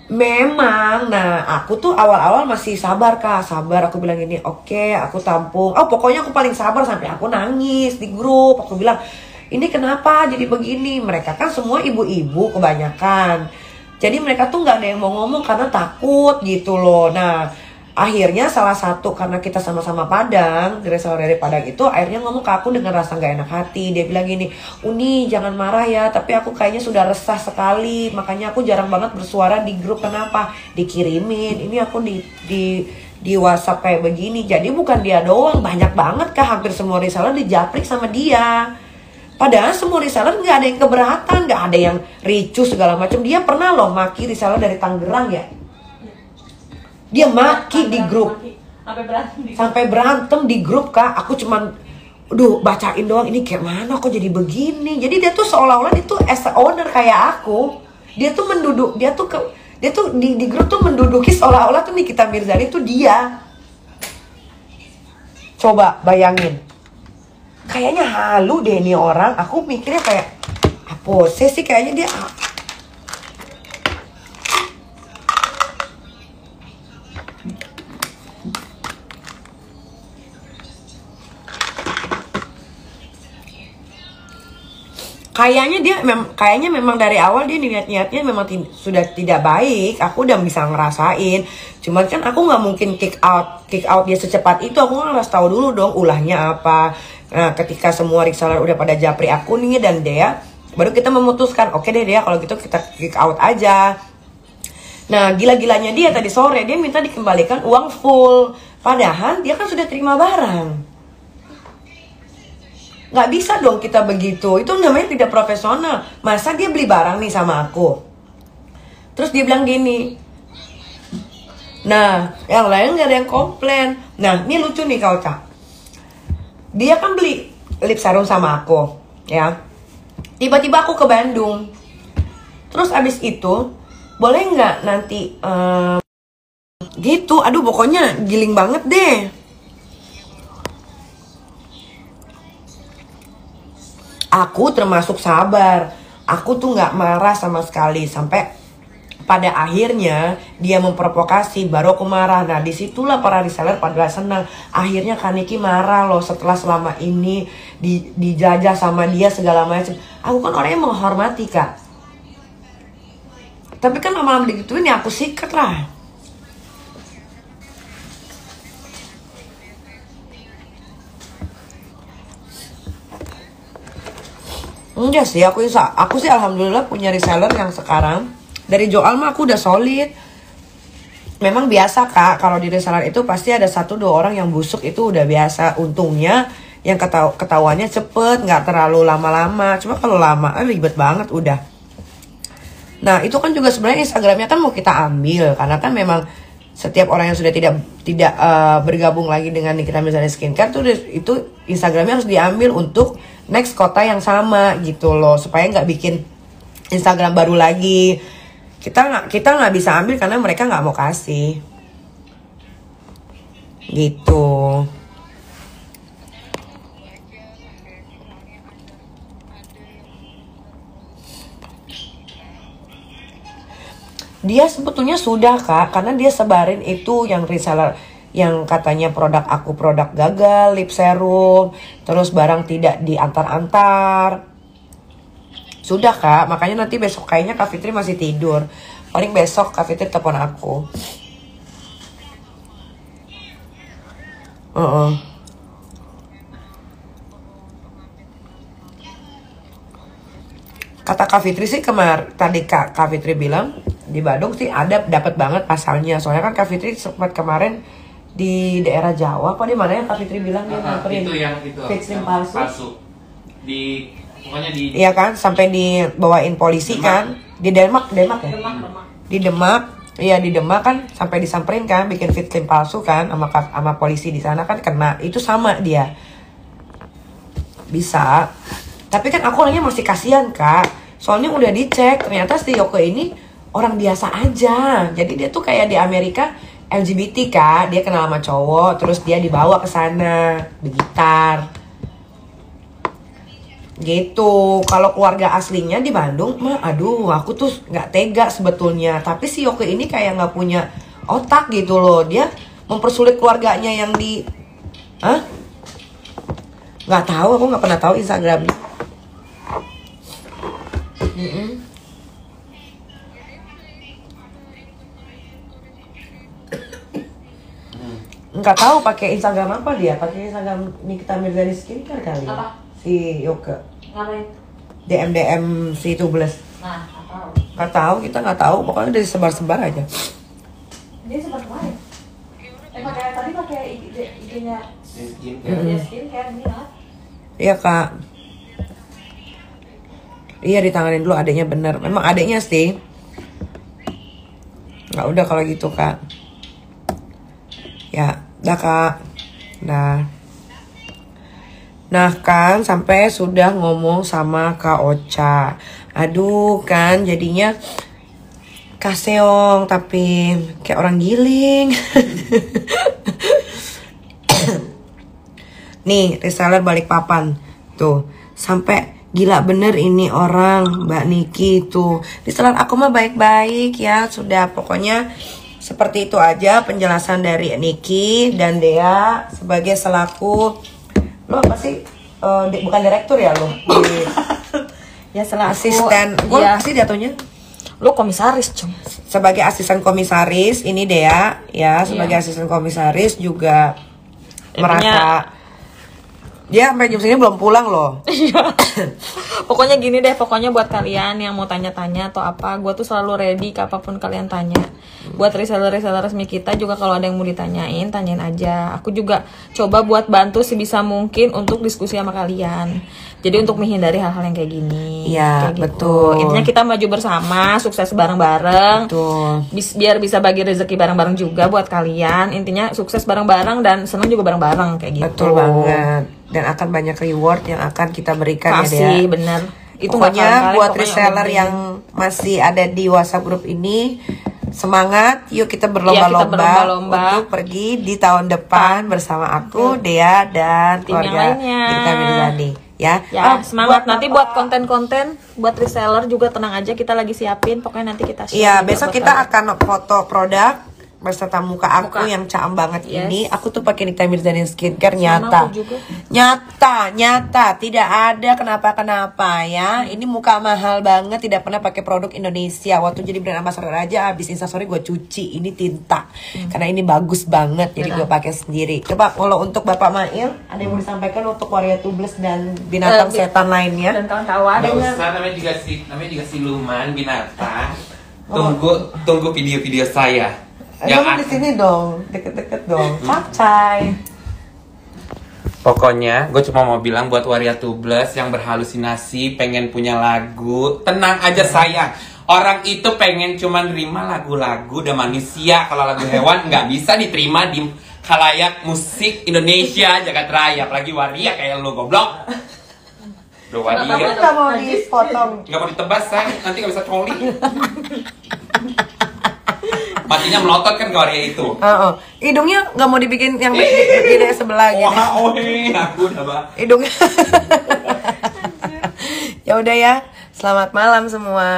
Speaker 1: Memang, nah aku tuh awal-awal masih sabar Kak, sabar. Aku bilang gini, oke, aku tampung. Pokoknya aku paling sabar sampai aku nangis di grup. Aku bilang, ini kenapa jadi begini? Mereka kan semua ibu-ibu kebanyakan. Jadi mereka tuh nggak ada yang mau ngomong karena takut gitu loh. Nah, akhirnya salah satu karena kita sama-sama Padang, reseller dari Padang itu akhirnya ngomong ke aku dengan rasa gak enak hati. Dia bilang gini, Uni jangan marah ya, tapi aku kayaknya sudah resah sekali, makanya aku jarang banget bersuara di grup. Kenapa? Dikirimin, ini aku di WhatsApp kayak begini. Jadi bukan dia doang, banyak banget Kak, hampir semua reseller dijaprik sama dia. Padahal semua reseller gak ada yang keberatan, gak ada yang ricu segala macam. Dia pernah loh maki reseller dari Tangerang ya. Dia maki di grup sampai berantem di grup Kak. Aku cuman bacain doang, ini kayak mana kok jadi begini. Jadi dia tuh seolah-olah itu as a owner kayak aku. Dia tuh di grup tuh menduduki seolah-olah tuh Nikita Mirzani tuh dia. Coba bayangin. Kayaknya halu deh nih orang. Aku mikirnya kayak apa sih kayaknya dia. Kayaknya memang dari awal dia niatnya memang sudah tidak baik. Aku udah bisa ngerasain. Cuman kan aku nggak mungkin kick out dia secepat itu. Aku harus tahu dulu dong ulahnya apa. Nah, ketika semua reseller udah pada japri aku nih dan Dea, baru kita memutuskan, oke deh Dea, kalau gitu kita kick out aja. Nah, gila-gilanya dia tadi sore dia minta dikembalikan uang full. Padahal dia kan sudah terima barang. Nggak bisa dong kita begitu. Itu namanya tidak profesional. Masa dia beli barang nih sama aku, terus dia bilang gini, nah yang lain nggak ada yang komplain. Nah ini lucu nih Kak. Dia kan beli lip serum sama aku ya. Tiba-tiba aku ke Bandung. Terus abis itu boleh nggak nanti gitu. Aduh pokoknya giling banget deh. Aku termasuk sabar. Aku tuh nggak marah sama sekali. Sampai pada akhirnya dia memprovokasi, baru aku marah. Nah disitulah para reseller pada senang. Akhirnya Kak Niki marah loh, setelah selama ini dijajah sama dia segala macam. Aku kan orangnya menghormati Kak. Tapi kan lama-lama digituin ya aku sikat lah. Enggak sih, aku sih alhamdulillah punya reseller yang sekarang dari jual mah aku udah solid. Memang biasa Kak, kalau di reseller itu pasti ada 1-2 orang yang busuk, itu udah biasa. Untungnya yang ketahuannya cepet, nggak terlalu lama-lama. Cuma kalau lama ribet banget udah. Nah itu kan juga sebenarnya Instagramnya kan mau kita ambil, karena kan memang setiap orang yang sudah tidak bergabung lagi dengan Nikita Mirzani Skincare tuh itu Instagramnya harus diambil untuk next kota yang sama gitu loh, supaya nggak bikin Instagram baru lagi. Kita nggak bisa ambil karena mereka nggak mau kasih gitu. Dia sebetulnya sudah Kak, karena dia sebarin itu yang reseller yang katanya produk gagal, lip serum, terus barang tidak diantar-antar. Sudah Kak, makanya nanti besok kayaknya Kak Fitri masih tidur. Paling besok Kak Fitri telepon aku. Kata Kak Fitri sih tadi Kak Fitri bilang di Bandung sih dapat banget pasalnya. Soalnya kan Kak Fitri sempat kemarin di daerah Jawa, apa di mana yang Kak Fitri bilang dia nganterin
Speaker 4: itu yang
Speaker 1: fixing palsu.
Speaker 4: Pokoknya di
Speaker 1: iya kan, sampai dibawain polisi Demak. Kan di Demak ya. Di Demak, iya di Demak kan sampai disamperin kan, bikin fixing palsu kan sama polisi di sana kan kena. Itu sama dia bisa. Tapi kan aku orangnya masih kasihan Kak, soalnya udah dicek ternyata si Yoko ini orang biasa aja. Jadi dia tuh kayak di Amerika LGBT Kak, dia kenal sama cowok, terus dia dibawa ke sana bergitar gitu. Kalau keluarga aslinya di Bandung mah aduh aku tuh nggak tega sebetulnya. Tapi si Yoko ini kayak nggak punya otak gitu loh. Dia mempersulit keluarganya yang di nggak tahu, aku nggak pernah tahu Instagramnya. Nggak tahu pakai Instagram apa dia, pakai Instagram Nikita Mirzani Skincare kali.
Speaker 2: Apa?
Speaker 1: Si Yoga.
Speaker 2: Ngapain?
Speaker 1: DM si Tubeless.
Speaker 2: Nah,
Speaker 1: nggak tahu, kita nggak tahu, pokoknya udah disebar-sebar aja.
Speaker 2: Dia sempat kemarin. Tadi pakai IG-nya skincare ini lah.
Speaker 1: Iya Kak. Iya ditanganin dulu adeknya, bener. Memang adeknya sih. Nggak udah kalau gitu Kak. Ya, dah Kak. Nah. Nah kan sampai sudah ngomong sama Kak Ocha. Aduh kan jadinya kaseong tapi kayak orang giling. Nih reseller Balikpapan tuh sampai gila bener ini orang Mbak Niki tuh. Reseller aku mah baik-baik ya, sudah pokoknya seperti itu aja penjelasan dari Niki dan Dea sebagai selaku lo apa sih bukan direktur ya lo
Speaker 2: ya selaku
Speaker 1: asisten gue
Speaker 2: ya.
Speaker 1: Sih jatuhnya
Speaker 2: Lo komisaris cum.
Speaker 1: Sebagai asisten komisaris ini Dea ya sebagai asisten komisaris juga merasa dia sampai jam segini belum pulang loh.
Speaker 2: Pokoknya gini deh, pokoknya buat kalian yang mau tanya-tanya atau apa, gue tuh selalu ready ke apapun kalian tanya. Buat reseller resmi kita juga kalau ada yang mau ditanyain, tanyain aja. Aku juga coba buat bantu sebisa mungkin untuk diskusi sama kalian. Jadi untuk menghindari hal-hal yang kayak gini.
Speaker 1: Iya,
Speaker 2: kayak
Speaker 1: betul.
Speaker 2: Gitu. Intinya kita maju bersama, sukses bareng-bareng.
Speaker 1: Betul.
Speaker 2: Biar bisa bagi rezeki bareng-bareng juga buat kalian. Intinya sukses bareng-bareng dan senang juga bareng-bareng kayak gitu.
Speaker 1: Betul banget. Dan akan banyak reward yang akan kita berikan
Speaker 2: pasti,
Speaker 1: ya Dea.
Speaker 2: Bener. Itu
Speaker 1: pokoknya buat reseller yang masih ada di WhatsApp grup ini, semangat, yuk kita berlomba-lomba untuk pergi di tahun depan bersama aku, Dea dan keluarga Nikita Mirzani. Ya,
Speaker 2: semangat nanti buat konten-konten buat reseller juga tenang aja, kita lagi siapin, pokoknya nanti kita share.
Speaker 1: Iya, besok kita akan foto produk beserta muka aku yang caam banget
Speaker 2: Yes.
Speaker 1: ini. Aku tuh pakai Nikita Mirzani skincare,
Speaker 2: Sama
Speaker 1: nyata.
Speaker 2: aku juga.
Speaker 1: Nyata, tidak ada kenapa-kenapa ya. Ini muka mahal banget, tidak pernah pakai produk Indonesia. Waktu jadi brand ambassador aja, habis instastory gue cuci. Ini tinta, karena ini bagus banget, jadi gue pakai sendiri. Coba kalau untuk Bapak Mail, ada yang mau disampaikan untuk Waria Tubles dan binatang setan lainnya?
Speaker 2: Dan kawan-kawan.
Speaker 4: Nggak usah, namanya juga siluman binatang. Tunggu video-video saya.
Speaker 1: Kamu di sini dong, deket-deket dong. Capcay.
Speaker 4: Pokoknya gue cuma mau bilang buat Waria Tubles yang berhalusinasi pengen punya lagu, tenang aja sayang. Orang itu pengen cuma nerima lagu-lagu dan manusia. Kalau lagu hewan nggak bisa diterima di khalayak musik Indonesia jagat raya. Apalagi Waria kayak lu goblok. Lu
Speaker 1: Kamu
Speaker 4: Waria
Speaker 1: nggak mau dipotong?
Speaker 4: nggak mau ditebas sayang, nanti nggak bisa coli. Matinya melotot kan ke Waria itu.
Speaker 1: Hidungnya nggak mau dibikin yang beda sebelah gitu.
Speaker 4: Aku udah bah.
Speaker 1: Hidungnya. Ya udah ya. Selamat malam semua.